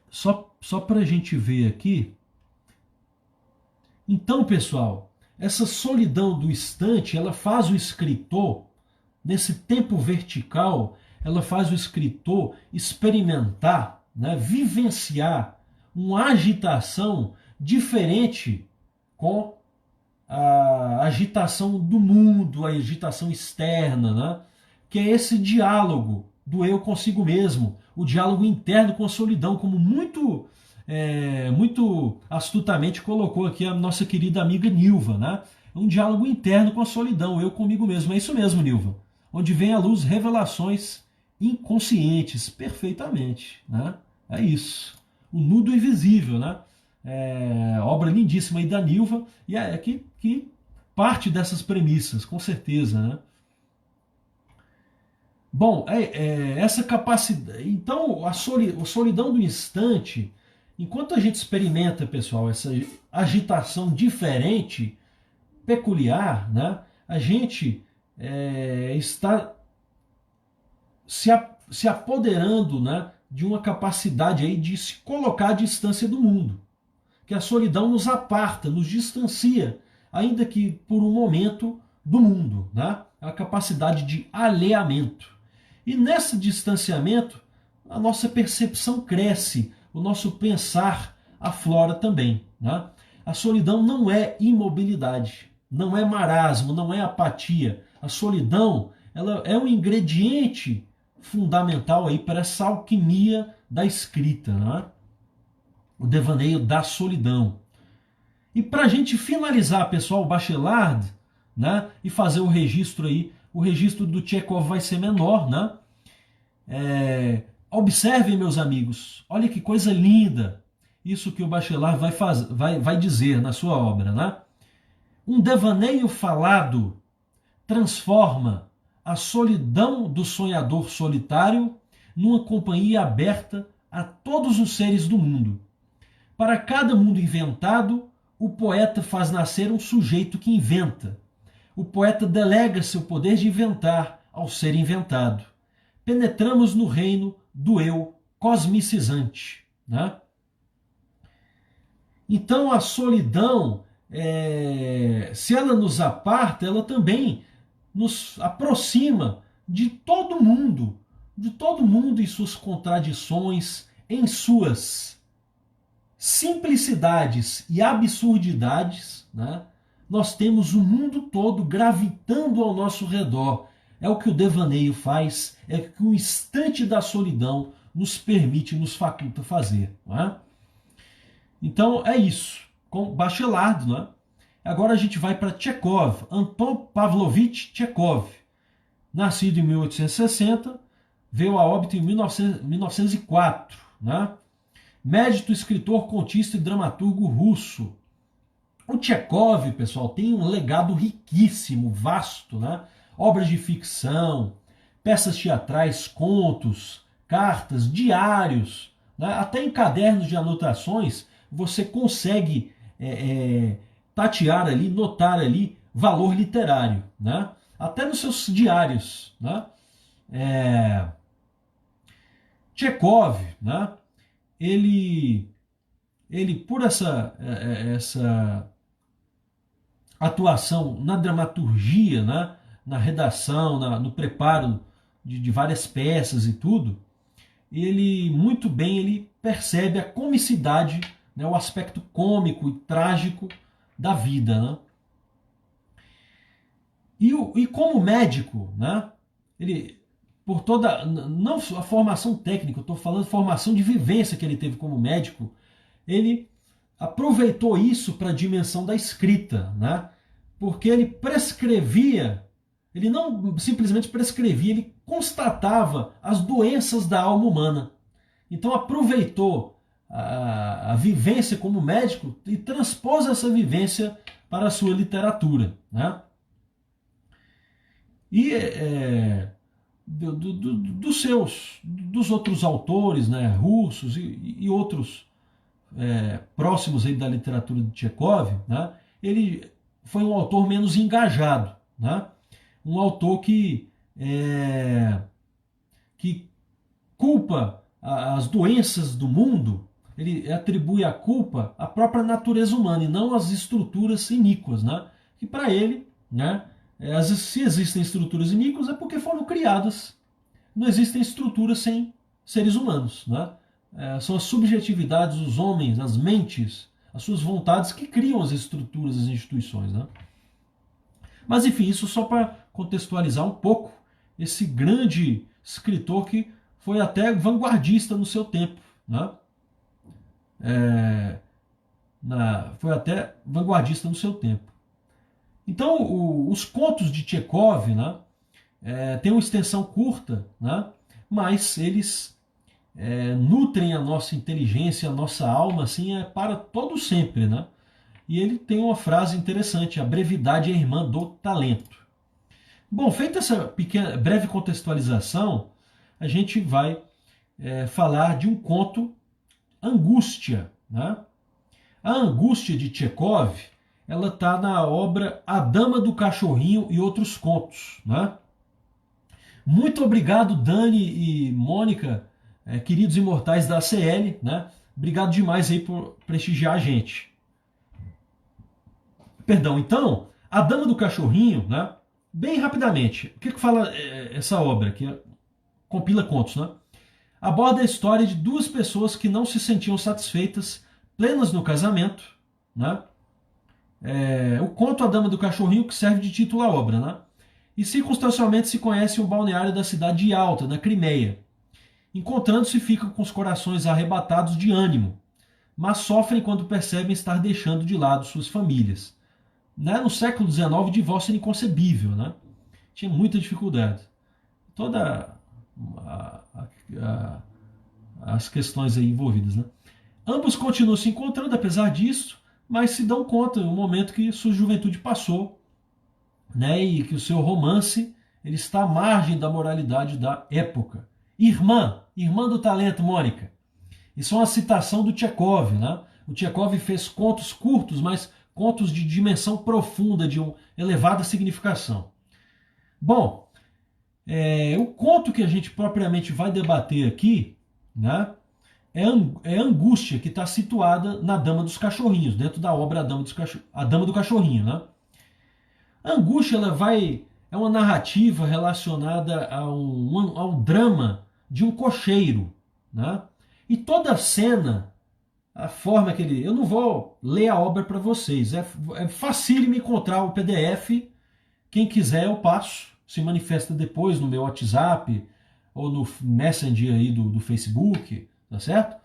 Só para a gente ver aqui. Então, pessoal, essa solidão do instante, ela faz o escritor, nesse tempo vertical, ela faz o escritor experimentar, né, vivenciar uma agitação diferente com a agitação do mundo, a agitação externa, né? Que é esse diálogo do eu consigo mesmo, o diálogo interno com a solidão, como muito astutamente colocou aqui a nossa querida amiga Nilva, né? Um diálogo interno com a solidão, eu comigo mesmo. É isso mesmo, Nilva. Onde vem à luz revelações inconscientes, perfeitamente, né? É isso. O nudo invisível, né? Obra lindíssima aí da Nilva, e que parte dessas premissas, com certeza, né? Bom, essa capacidade. Então, a solidão do instante, enquanto a gente experimenta, pessoal, essa agitação diferente, peculiar, né? A gente está se apoderando, né, de uma capacidade aí de se colocar à distância do mundo. Que a solidão nos aparta, nos distancia, ainda que por um momento, do mundo, né? A capacidade de alheamento. E nesse distanciamento, a nossa percepção cresce, o nosso pensar aflora também, né? A solidão não é imobilidade, não é marasmo, não é apatia. A solidão, ela é um ingrediente fundamental aí para essa alquimia da escrita, né? O devaneio da solidão. E para a gente finalizar, pessoal, o Bachelard, né, e fazer o registro aí, o registro do Tchekov vai ser menor, né? Observem, meus amigos, olha que coisa linda isso que o Bachelard vai dizer na sua obra, né? Um devaneio falado transforma a solidão do sonhador solitário numa companhia aberta a todos os seres do mundo. Para cada mundo inventado, o poeta faz nascer um sujeito que inventa. O poeta delega seu poder de inventar ao ser inventado. Penetramos no reino do eu cosmicizante, né? Então a solidão, se ela nos aparta, ela também nos aproxima de todo mundo e suas contradições, em suas simplicidades e absurdidades, né? Nós temos o mundo todo gravitando ao nosso redor. É o que o devaneio faz, é o que o instante da solidão nos permite, nos faculta fazer. Não é? Então é isso, com Bachelard. Não é? Agora a gente vai para Tchekov, Anton Pavlovich Tchekov, nascido em 1860, veio a óbito em 1904, né? Médico, escritor, contista e dramaturgo russo. O Tchekov, pessoal, tem um legado riquíssimo, vasto, né? Obras de ficção, peças teatrais, contos, cartas, diários, né? Até em cadernos de anotações você consegue tatear ali, notar ali valor literário, né? Até nos seus diários, né? Tchekov, né? Ele por essa atuação na dramaturgia, né? Na redação, no preparo de várias peças e tudo, ele muito bem ele percebe a comicidade, né? O aspecto cômico e trágico da vida, né? E como médico, né? Ele, por toda, não a formação técnica, eu estou falando formação de vivência que ele teve como médico, ele aproveitou isso para a dimensão da escrita, né? Porque ele prescrevia, ele não simplesmente prescrevia, ele constatava as doenças da alma humana. Então aproveitou a vivência como médico e transpôs essa vivência para a sua literatura, né? E dos outros autores, né, russos e outros próximos aí da literatura de Tchekov, né, ele foi um autor menos engajado, né, um autor que culpa as doenças do mundo, ele atribui a culpa à própria natureza humana e não às estruturas iníquas, né, que para ele, né, se existem estruturas iníquas é porque foram criadas. Não existem estruturas sem seres humanos, né? São as subjetividades dos homens, as mentes, as suas vontades que criam as estruturas, as instituições, né? Mas enfim, isso só para contextualizar um pouco esse grande escritor que foi até vanguardista no seu tempo, né? Foi até vanguardista no seu tempo. Então, os contos de Tchekov, né, têm uma extensão curta, né, mas eles nutrem a nossa inteligência, a nossa alma, assim, para todo sempre, né? E ele tem uma frase interessante: a brevidade é irmã do talento. Bom, feita essa pequena, breve contextualização, a gente vai falar de um conto, Angústia, né? A Angústia de Tchekov, ela está na obra A Dama do Cachorrinho e Outros Contos, né? Muito obrigado, Dani e Mônica, queridos imortais da ACL, né? Obrigado demais aí por prestigiar a gente. Perdão, então, A Dama do Cachorrinho, né? Bem rapidamente, o que fala essa obra, que compila contos, né? Aborda a história de duas pessoas que não se sentiam satisfeitas, plenas no casamento, né? O conto A Dama do Cachorrinho, que serve de título à obra, né? E circunstancialmente se conhece um balneário da cidade de Alta, na Crimeia. Encontrando-se, ficam com os corações arrebatados de ânimo, mas sofrem quando percebem estar deixando de lado suas famílias. Né? No século XIX, o divórcio era inconcebível, né? Tinha muita dificuldade. Toda as questões aí envolvidas, né? Ambos continuam se encontrando, apesar disso, mas se dão conta no momento que sua juventude passou, né, e que o seu romance ele está à margem da moralidade da época. Irmã do talento, Mônica. Isso é uma citação do Tchekov, né? O Tchekov fez contos curtos, mas contos de dimensão profunda, de uma elevada significação. Bom, o conto que a gente propriamente vai debater aqui, né, é Angústia, que está situada na Dama dos Cachorrinhos, dentro da obra A Dama do Cachorrinho, né? A Angústia ela vai é uma narrativa relacionada ao drama de um cocheiro, né? E toda a cena, a forma que ele... Eu não vou ler a obra para vocês, é fácil me encontrar o PDF. Quem quiser eu passo, se manifesta depois no meu WhatsApp ou no Messenger aí do Facebook, tá certo?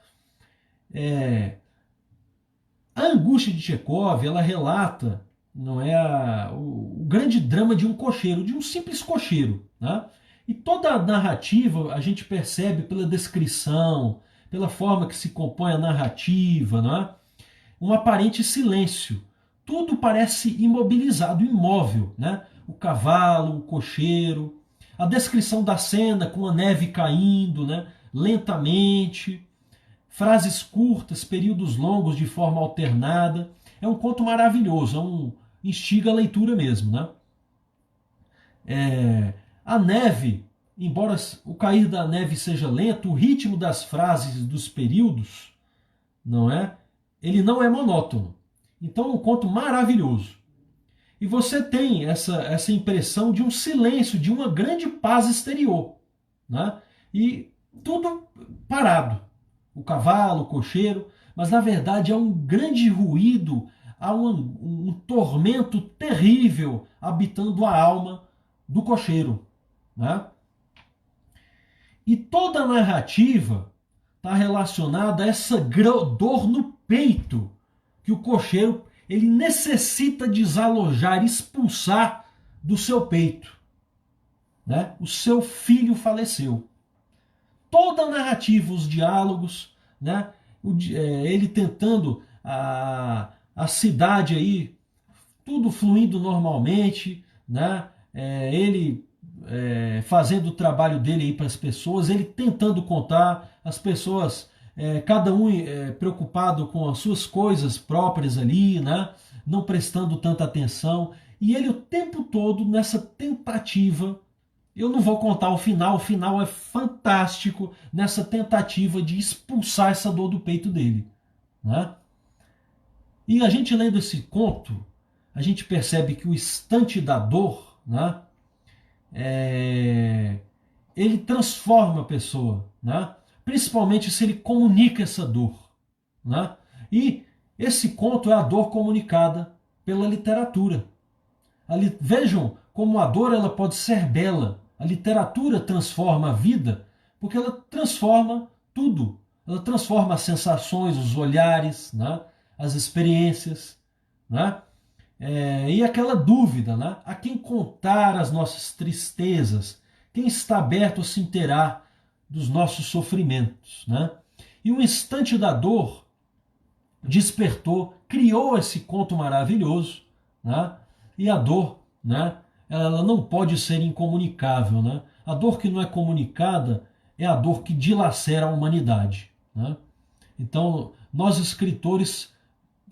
A angústia de Tchekov, ela relata, não é, o grande drama de um cocheiro, de um simples cocheiro, né? E toda a narrativa a gente percebe pela descrição, pela forma que se compõe a narrativa, não é? Um aparente silêncio. Tudo parece imobilizado, imóvel, né? O cavalo, o cocheiro, a descrição da cena com a neve caindo, né? Lentamente, frases curtas, períodos longos de forma alternada. É um conto maravilhoso, instiga a leitura mesmo, né? A neve, embora o cair da neve seja lento, o ritmo das frases dos períodos, não é? Ele não é monótono. Então é um conto maravilhoso. E você tem essa impressão de um silêncio, de uma grande paz exterior, né? E tudo parado. O cavalo, o cocheiro, mas na verdade há um grande ruído, há um tormento terrível habitando a alma do cocheiro, né? E toda a narrativa está relacionada a essa dor no peito que o cocheiro ele necessita desalojar, expulsar do seu peito, né? O seu filho faleceu. Toda a narrativa, os diálogos, né? Ele tentando a cidade aí, tudo fluindo normalmente, né? Ele fazendo o trabalho dele aí para as pessoas, ele tentando contar, as pessoas, cada um preocupado com as suas coisas próprias ali, né? Não prestando tanta atenção, e ele o tempo todo nessa tentativa. Eu não vou contar o final é fantástico nessa tentativa de expulsar essa dor do peito dele, né? E a gente lendo esse conto, a gente percebe que o instante da dor, né, ele transforma a pessoa, né? Principalmente se ele comunica essa dor, né? E esse conto é a dor comunicada pela literatura. Vejam como a dor ela pode ser bela. A literatura transforma a vida porque ela transforma tudo. Ela transforma as sensações, os olhares, né? As experiências, né? E aquela dúvida, né? A quem contar as nossas tristezas? Quem está aberto a se inteirar dos nossos sofrimentos, né? E o instante da dor despertou, criou esse conto maravilhoso, né? E a dor, né? Ela não pode ser incomunicável, né? A dor que não é comunicada é a dor que dilacera a humanidade, né? Então, nós escritores,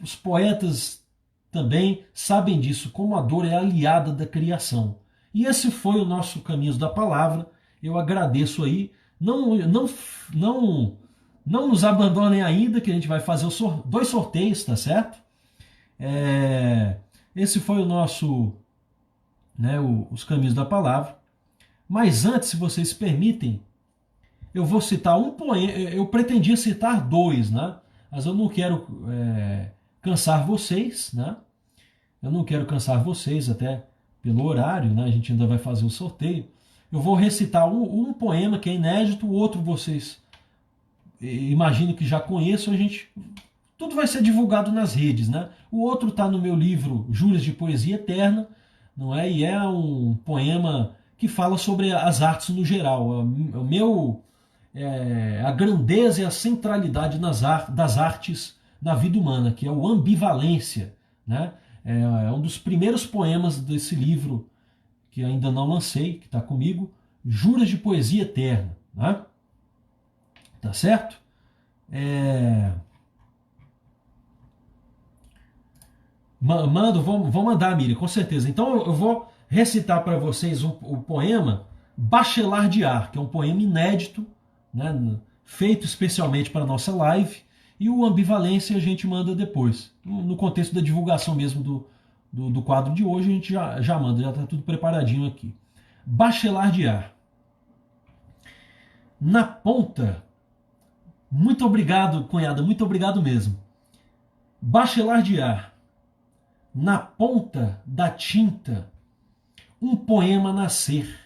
os poetas também sabem disso, como a dor é aliada da criação. E esse foi o nosso Caminhos da Palavra. Eu agradeço aí. Não nos abandonem ainda, que a gente vai fazer 2 sorteios, tá certo? Esse foi o nosso, né, os Caminhos da Palavra. Mas antes, se vocês permitem, eu vou citar um poema. Eu pretendia citar 2, né? Mas eu não quero cansar vocês, né? Eu não quero cansar vocês até pelo horário, né? A gente ainda vai fazer o sorteio. Eu vou recitar um poema que é inédito, o outro vocês imagino que já conheçam. Tudo vai ser divulgado nas redes, né? O outro está no meu livro Juras de Poesia Eterna, não é? E é um poema que fala sobre as artes no geral. A grandeza e a centralidade das artes na vida humana, que é o Ambivalência, né? É um dos primeiros poemas desse livro que ainda não lancei, que está comigo, Juras de Poesia Eterna, né? Tá certo? Vou mandar, Miriam, com certeza. Então eu vou recitar para vocês o poema Bachelar de Ar, que é um poema inédito, né, feito especialmente para a nossa live, e o Ambivalência a gente manda depois, no contexto da divulgação mesmo do quadro de hoje, a gente já manda, já está tudo preparadinho aqui. Bachelar de ar. Na ponta, muito obrigado, cunhada, muito obrigado mesmo. Bachelar de ar. Na ponta da tinta, um poema nascer,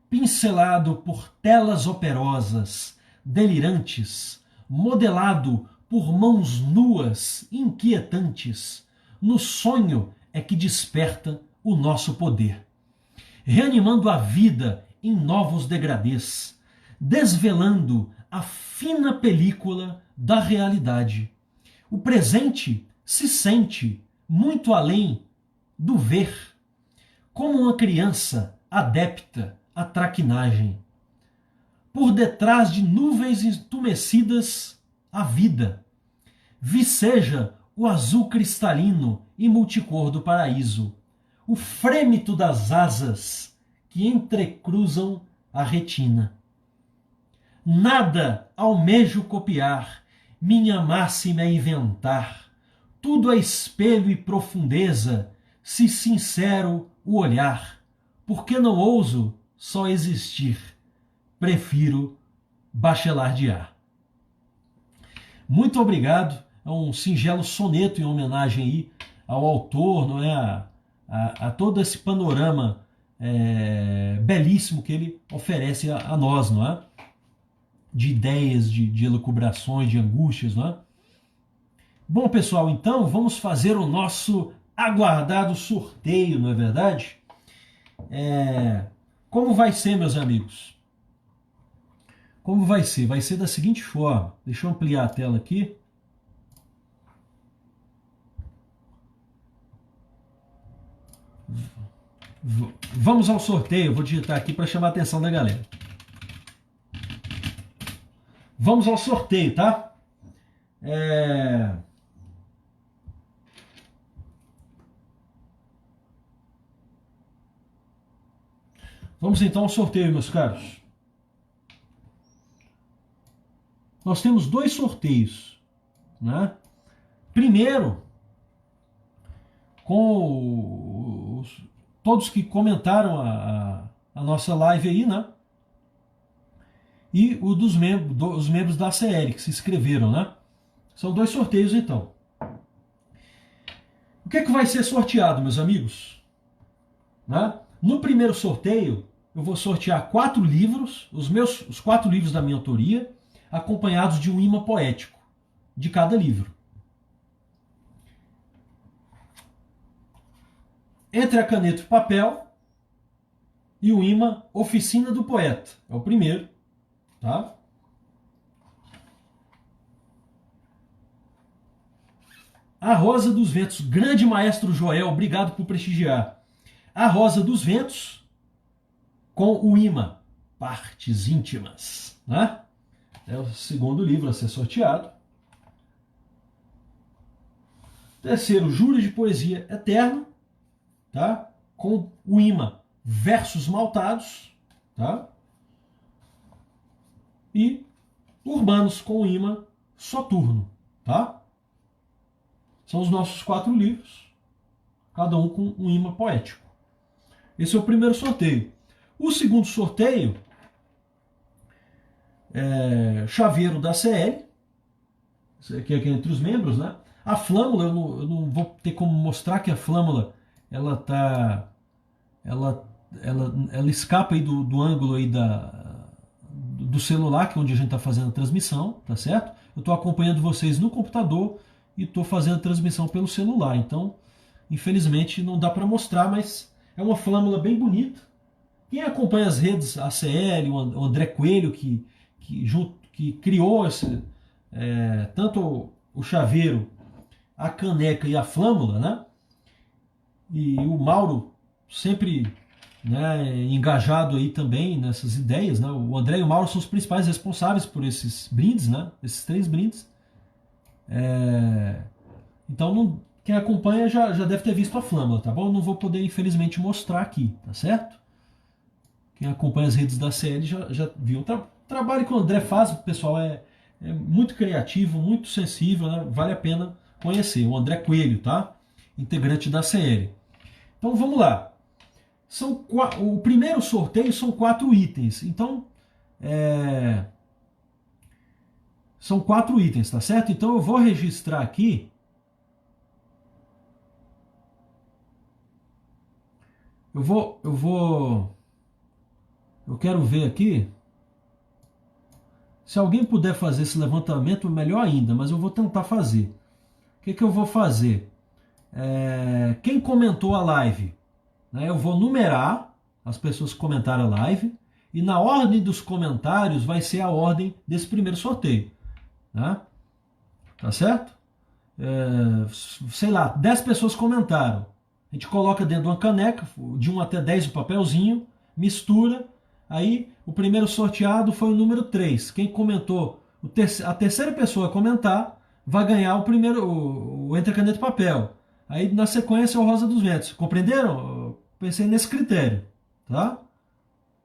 pincelado por telas operosas, delirantes, modelado por mãos nuas, inquietantes. No sonho é que desperta o nosso poder, reanimando a vida em novos degradês, desvelando a fina película da realidade. O presente se sente muito além do ver, como uma criança adepta à traquinagem. Por detrás de nuvens entumecidas, a vida viceja o azul cristalino e multicor do paraíso, o frêmito das asas que entrecruzam a retina. Nada almejo copiar, minha máxima é inventar, tudo é espelho e profundeza, se sincero o olhar, porque não ouso só existir, prefiro bachelar de ar. Muito obrigado, é um singelo soneto em homenagem aí ao autor, não é, a todo esse panorama belíssimo que ele oferece a nós, não é? De ideias, de elucubrações, de angústias, não é? Bom, pessoal, então vamos fazer o nosso aguardado sorteio, não é verdade? Como vai ser, meus amigos? Como vai ser? Vai ser da seguinte forma. Deixa eu ampliar a tela aqui. Vamos ao sorteio. Vou digitar aqui para chamar a atenção da galera. Vamos ao sorteio, tá? Vamos então ao sorteio, meus caros. Nós temos dois sorteios, né? Primeiro, com todos que comentaram a nossa live aí, né? E o dos membros da CL que se inscreveram, né? São dois sorteios, então. O que vai ser sorteado, meus amigos? Né? No primeiro sorteio, eu vou sortear 4 livros, os 4 livros da minha autoria, acompanhados de um imã poético de cada livro. Entre a caneta e o papel e o imã Oficina do Poeta. É o primeiro. Tá? A Rosa dos Ventos. Grande maestro Joel, obrigado por prestigiar. A Rosa dos Ventos com o imã Partes Íntimas. Né? É o segundo livro a ser sorteado. Terceiro, Júri de Poesia Eterno, tá? Com o imã Versos Maltados, tá? E Urbanos com o imã Soturno, tá? São os nossos 4 livros, cada um com um imã poético. Esse é o primeiro sorteio. O segundo sorteio é chaveiro da CL, que é entre os membros, né? A flâmula, eu não vou ter como mostrar que a flâmula ela escapa aí do ângulo aí do celular, que é onde a gente está fazendo a transmissão, tá certo? Eu estou acompanhando vocês no computador e estou fazendo a transmissão pelo celular, então infelizmente não dá para mostrar, mas é uma flâmula bem bonita. Quem acompanha as redes, a CL, o André Coelho, que criou tanto o chaveiro, a caneca e a flâmula, né? E o Mauro sempre, né, engajado aí também nessas ideias, né? O André e o Mauro são os principais responsáveis por esses brindes, né? Esses 3 brindes. Então quem acompanha já deve ter visto a flâmula, tá bom? Eu não vou poder infelizmente mostrar aqui, tá certo? Quem acompanha as redes da CL já viu. O trabalho que o André faz, pessoal, é muito criativo, muito sensível, né? Vale a pena conhecer. O André Coelho, tá? Integrante da CL. Então vamos lá. O primeiro sorteio são 4 itens. Então, são 4 itens, tá certo? Então eu vou registrar aqui. Eu quero ver aqui. Se alguém puder fazer esse levantamento, melhor ainda, mas eu vou tentar fazer. O que eu vou fazer? Quem comentou a live, né, eu vou numerar as pessoas que comentaram a live, e na ordem dos comentários vai ser a ordem desse primeiro sorteio. Né? Tá certo? Sei lá, 10 pessoas comentaram. A gente coloca dentro de uma caneca, de 1 até 10 o papelzinho, mistura. Aí o primeiro sorteado foi o número 3. Quem comentou, a terceira pessoa a comentar, vai ganhar o Entre Caneta e Papel. Aí na sequência é o Rosa dos Ventos. Compreenderam? Eu pensei nesse critério. Tá?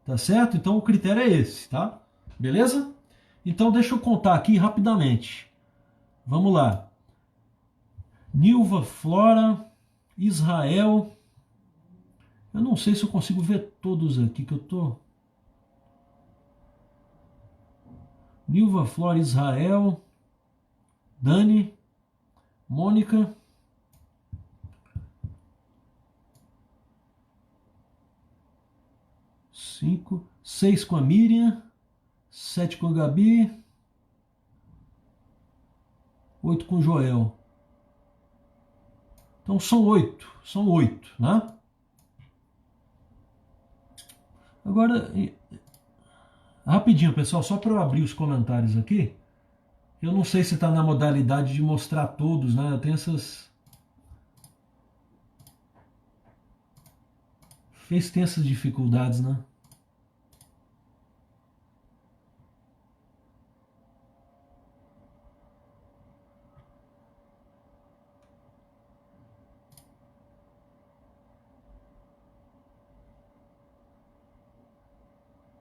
Tá certo? Então o critério é esse, tá? Beleza? Então deixa eu contar aqui rapidamente. Vamos lá. Nilva, Flora, Israel. Eu não sei se eu consigo ver todos aqui que eu tô. Nilva, Flora, Israel, Dani, Mônica, cinco, 6 com a Miriam, 7 com a Gabi, 8 com o Joel. Então são 8, né? Agora, rapidinho, pessoal, só para eu abrir os comentários aqui. Eu não sei se está na modalidade de mostrar todos, né? Tem essas... tem essas dificuldades, né?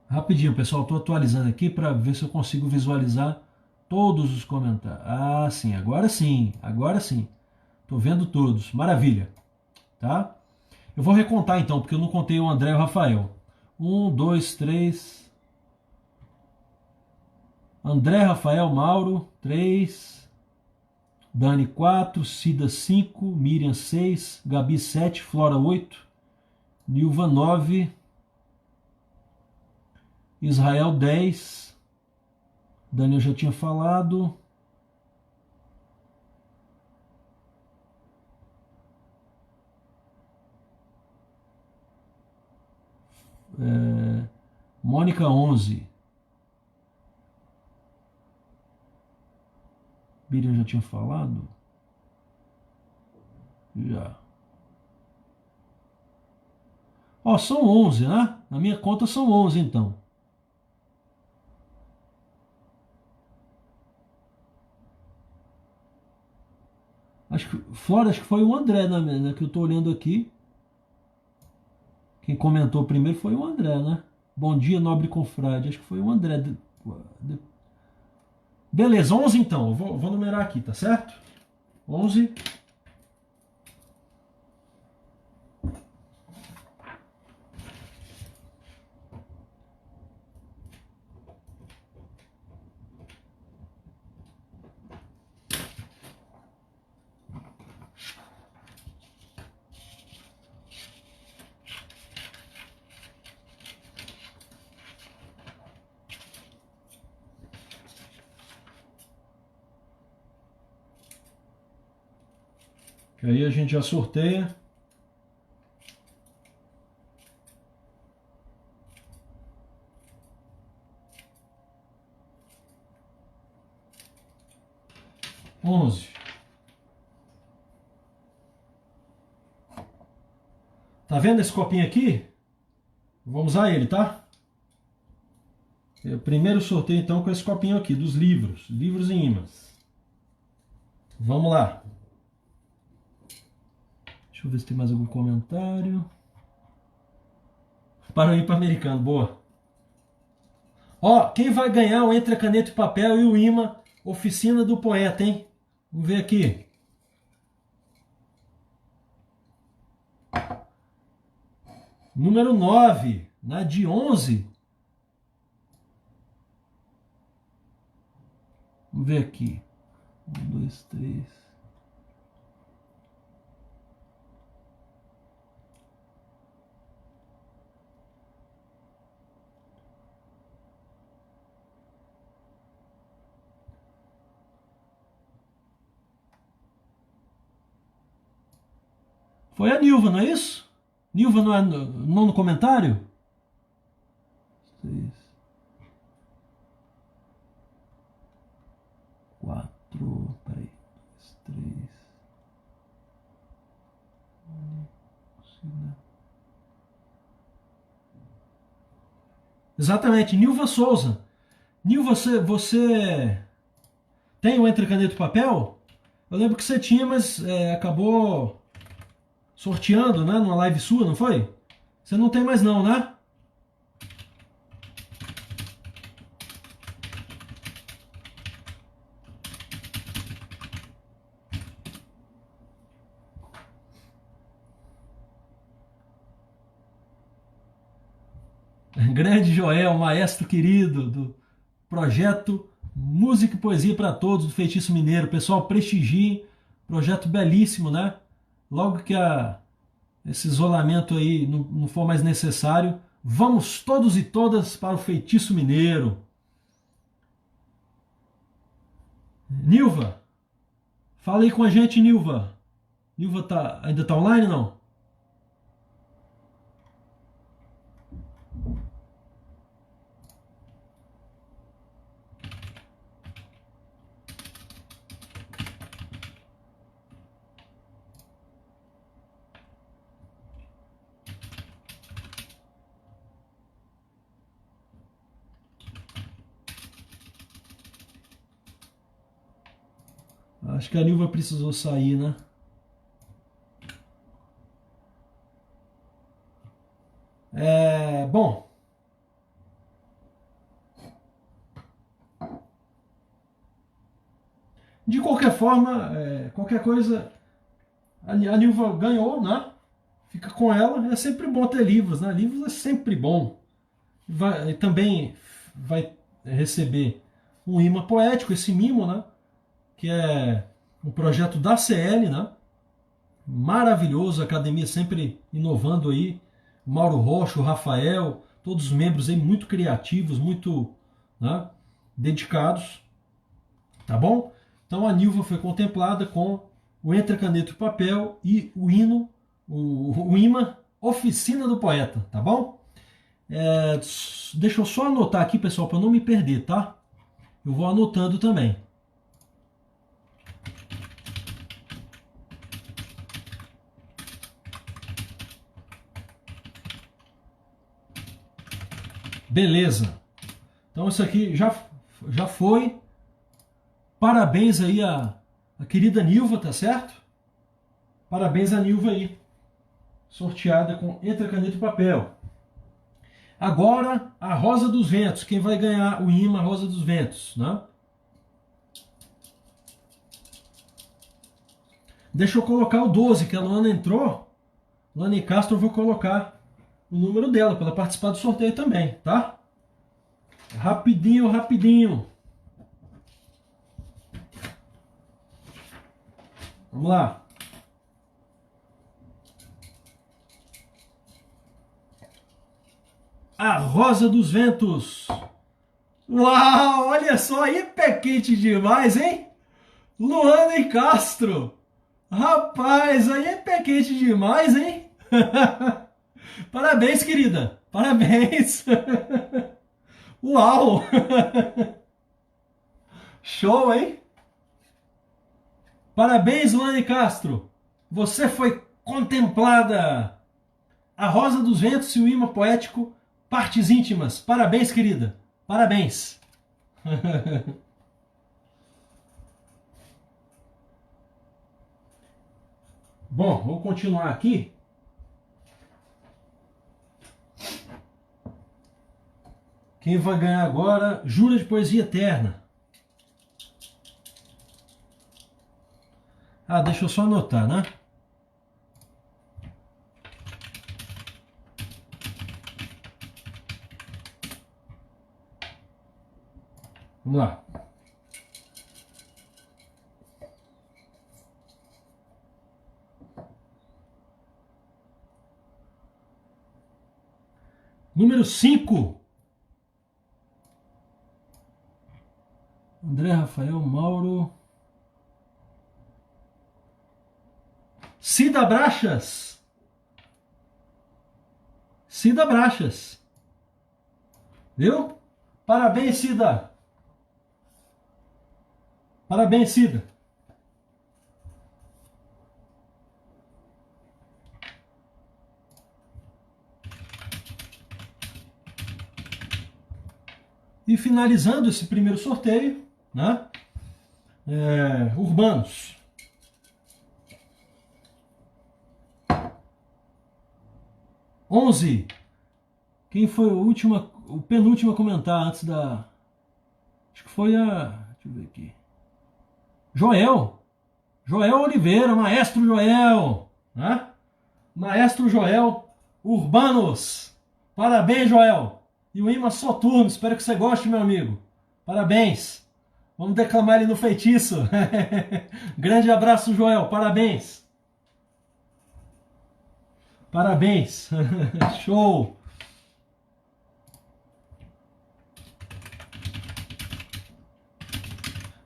Rapidinho, pessoal, estou atualizando aqui para ver se eu consigo visualizar todos os comentários. Ah, sim, agora sim, agora sim. Estou vendo todos, maravilha. Tá? Eu vou recontar então, porque eu não contei o André e o Rafael. 1, 2, 3. André, Rafael, Mauro, 3. Dani, 4. Cida, 5. Miriam, 6. Gabi, 7. Flora, 8. Nilva, 9. Israel, 10. Dani eu já tinha falado. Mônica, 11. Miriam já tinha falado? Já. Ó, são 11, né? Na minha conta são 11, então. Flora, acho que foi o André, né, que eu tô olhando aqui. Quem comentou primeiro foi o André, né? Bom dia, nobre confrade. Acho que foi o André. Beleza, 11 então. Eu vou numerar aqui, tá certo? 11. Que aí a gente já sorteia. Onze. Tá vendo esse copinho aqui? Vamos usar ele, tá? É o primeiro sorteio então com esse copinho aqui, dos livros. Livros e ímãs. Vamos lá. Deixa eu ver se tem mais algum comentário. Para o ímpar americano, boa. Ó, quem vai ganhar o Entre a Caneta e Papel e o imã Oficina do Poeta, hein? Vamos ver aqui. Número 9, né? De 11. Vamos ver aqui. 1, 2, 3. Foi a Nilva, não é isso? Nilva não é no comentário? 6, 4, peraí, 2, 3. Exatamente, Nilva Souza. Nilva, você tem o Entre Caneta e Papel? Eu lembro que você tinha, mas acabou sorteando, né? Numa live sua, não foi? Você não tem mais não, né? Grande Joel, maestro querido do projeto Música e Poesia para Todos do Feitiço Mineiro. Pessoal, prestigiem. Projeto belíssimo, né? Logo que esse isolamento aí não for mais necessário, vamos todos e todas para o Feitiço Mineiro. Nilva, fala aí com a gente, Nilva. Nilva ainda tá online, não? Acho que a Nilva precisou sair, né? Bom, de qualquer forma, qualquer coisa, a Nilva ganhou, né? Fica com ela. É sempre bom ter livros, né? Livros é sempre bom. Também vai receber um imã poético, esse mimo, né? Que é um projeto da CL, né? Maravilhoso, a academia sempre inovando aí. O Mauro Rocha, o Rafael, todos os membros aí muito criativos, muito, né, dedicados, tá bom? Então a Nilva foi contemplada com o Entre Caneta e Papel e o hino, o imã Oficina do Poeta, tá bom? Deixa eu só anotar aqui, pessoal, para não me perder, tá? Eu vou anotando também. Beleza. Então isso aqui já foi. Parabéns aí a querida Nilva, tá certo? Parabéns a Nilva aí. Sorteada com Entre Caneta e Papel. Agora, a Rosa dos Ventos. Quem vai ganhar o imã Rosa dos Ventos, né? Deixa eu colocar o 12, que a Luana entrou. Luana Castro, eu vou colocar o número dela, para ela participar do sorteio também, tá? Rapidinho, rapidinho. Vamos lá. A Rosa dos Ventos. Uau, olha só, aí pé quente demais, hein? Luana e Castro. Rapaz, aí é pé quente demais, hein? Parabéns, querida. Parabéns. Uau. Show, hein? Parabéns, Luana e Castro. Você foi contemplada. A Rosa dos Ventos e o imã poético, partes íntimas. Parabéns, querida. Parabéns. Bom, vou continuar aqui. Quem vai ganhar agora? Jura de Poesia Eterna. Ah, deixa eu só anotar, né? Vamos lá. Número 5. André, Rafael, Mauro. Cida Brachas. Cida Brachas. Viu? Parabéns, Cida. Parabéns, Cida. E finalizando esse primeiro sorteio, né? Urbanos. onze. Quem foi o penúltimo a comentar antes da... Acho que foi a... Deixa eu ver aqui. Joel. Joel Oliveira, Maestro Joel. Né? Maestro Joel Urbanos. Parabéns, Joel. E o imã Soturno. Espero que você goste, meu amigo. Parabéns. Vamos declamar ele no feitiço. Grande abraço, Joel. Parabéns. Parabéns. Show.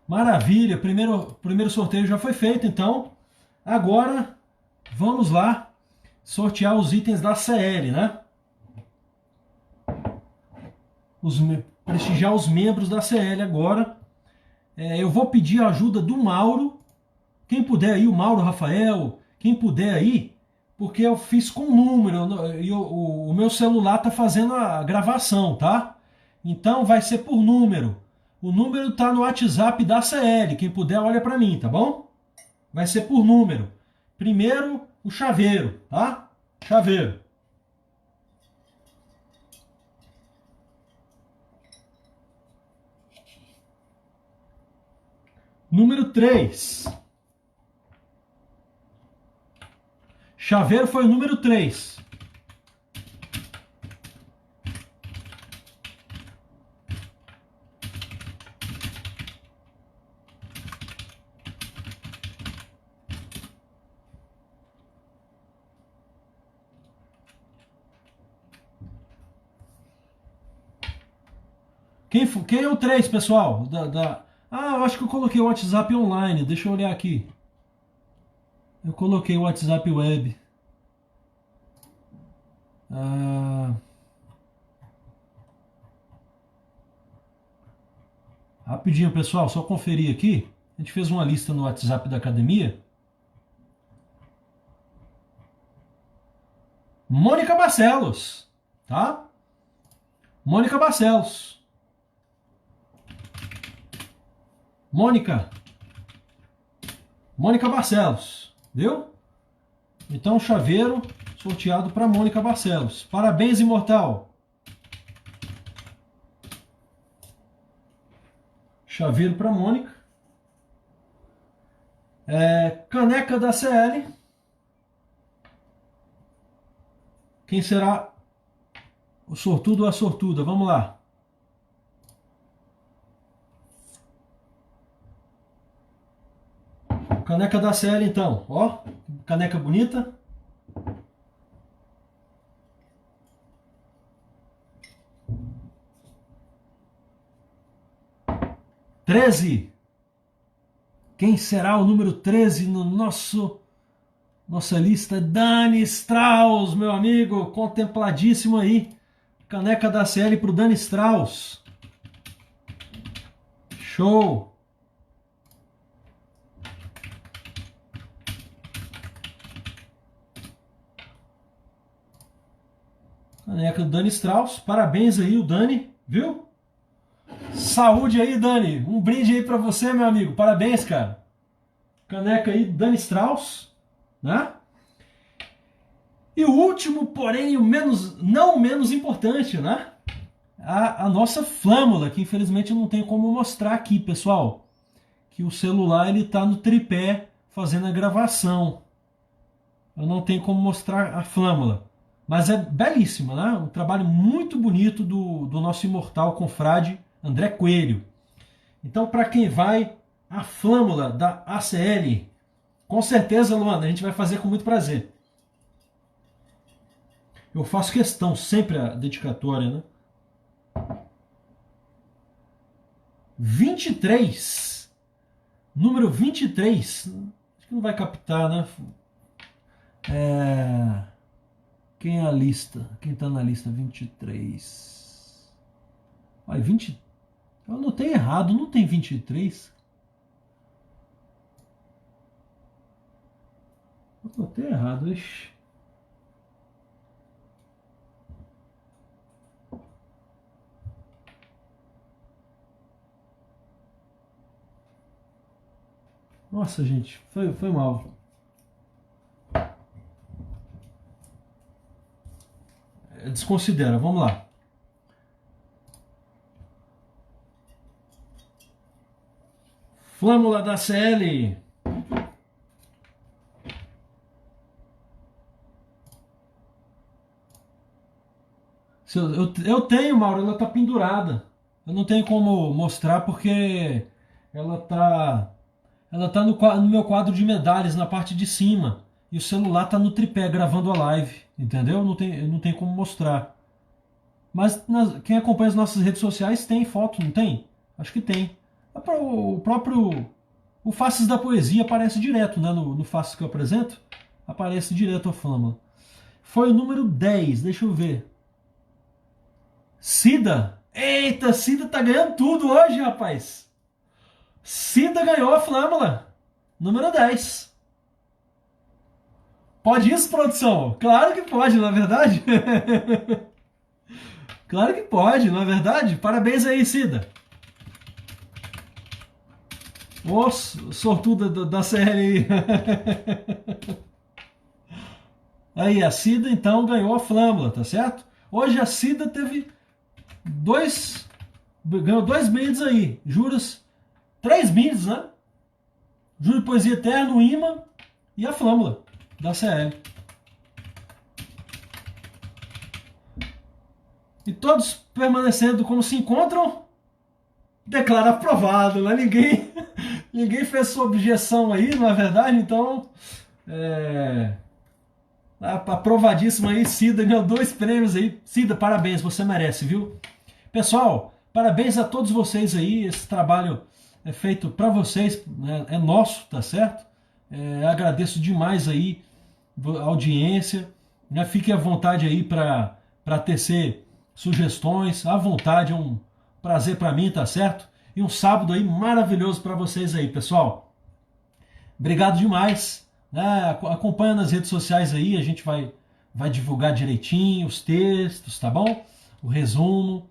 Maravilha. Primeiro sorteio já foi feito, então. Agora, vamos lá sortear os itens da CL, né? Prestigiar os membros da CL agora. Eu vou pedir a ajuda do Mauro. Quem puder aí, o Mauro, Rafael, quem puder aí, porque eu fiz com número e o meu celular tá fazendo a gravação, tá? Então vai ser por número. O número tá no WhatsApp da CL. Quem puder, olha para mim, tá bom? Vai ser por número. Primeiro, o chaveiro, tá? Chaveiro. Número 3. Chaveiro foi o número 3. Quem é o 3, pessoal? Eu acho que eu coloquei o WhatsApp online. Deixa eu olhar aqui. Eu coloquei o WhatsApp web. Rapidinho, pessoal, só conferir aqui. A gente fez uma lista no WhatsApp da academia. Mônica Barcelos, tá? Mônica Barcelos. Mônica Barcelos, viu? Então, chaveiro sorteado para Mônica Barcelos. Parabéns, Imortal. Chaveiro para Mônica. Caneca da CL. Quem será o sortudo ou a sortuda? Vamos lá. Caneca da CL, então. Ó, caneca bonita. Treze. Quem será o número 13 no nossa lista? Dani Strauss, meu amigo, contempladíssimo aí. Caneca da CL pro Dani Strauss. Show. Caneca do Dani Strauss. Parabéns aí, o Dani, viu? Saúde aí, Dani. Um brinde aí pra você, meu amigo. Parabéns, cara. Caneca aí, Dani Strauss, né? E o último, porém, não menos importante, né? A nossa flâmula, que infelizmente eu não tenho como mostrar aqui, pessoal. Que o celular, ele tá no tripé fazendo a gravação. Eu não tenho como mostrar a flâmula. Mas é belíssima, né? Um trabalho muito bonito do nosso imortal confrade André Coelho. Então, para quem vai, a flâmula da ACL. Com certeza, Luana, a gente vai fazer com muito prazer. Eu faço questão, sempre a dedicatória, né? 23. Número 23. Acho que não vai captar, né? Quem é a lista? Quem tá na lista? 23. Olha, 20. Eu anotei errado, não tem 23. Eu anotei errado, ixi. Nossa, gente, foi mal. Desconsidera, vamos lá. Flâmula da CL. Eu tenho, Mauro, ela tá pendurada. Eu não tenho como mostrar porque ela tá no meu quadro de medalhas na parte de cima. E o celular tá no tripé gravando a live, entendeu? Não tem como mostrar. Mas quem acompanha as nossas redes sociais tem foto, não tem? Acho que tem. O próprio o Faces da Poesia aparece direto, né? No Faces que eu apresento, aparece direto a fama. Foi o número 10, deixa eu ver. Cida. Eita, Cida tá ganhando tudo hoje, rapaz. Cida ganhou a flâmula. Número 10. Pode isso, produção? Claro que pode, não é verdade? Claro que pode, não é verdade? Parabéns aí, Cida. Ô, sortuda da CL aí. Aí, a Cida então ganhou a flâmula, tá certo? Hoje a Cida ganhou 2 brindes aí. Juras, 3 brindes, né? Júri Poesia Eterno, o imã e a flâmula da CL. E todos permanecendo como se encontram, declara aprovado, né? Ninguém fez sua objeção aí, não é verdade? Então, aprovadíssimo aí, Cida ganhou 2 prêmios aí. Cida, parabéns, você merece, viu? Pessoal, parabéns a todos vocês aí, esse trabalho é feito para vocês, né? É nosso, tá certo? Agradeço demais aí a audiência, né? Fiquem à vontade aí para tecer sugestões, à vontade, é um prazer para mim, tá certo? E um sábado aí maravilhoso para vocês aí, pessoal. Obrigado demais, né? Acompanha nas redes sociais aí, a gente vai divulgar direitinho os textos, tá bom? O resumo.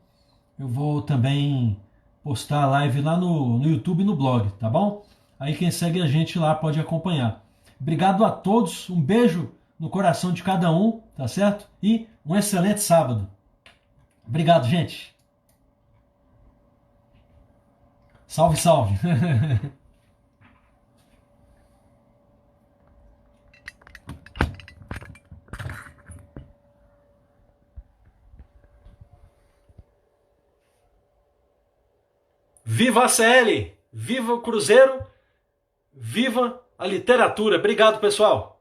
Eu vou também postar a live lá no YouTube e no blog, tá bom? Aí quem segue a gente lá pode acompanhar. Obrigado a todos, um beijo no coração de cada um, tá certo? E um excelente sábado. Obrigado, gente. Salve, salve. Viva a CL! Viva o Cruzeiro! Viva a literatura! Obrigado, pessoal!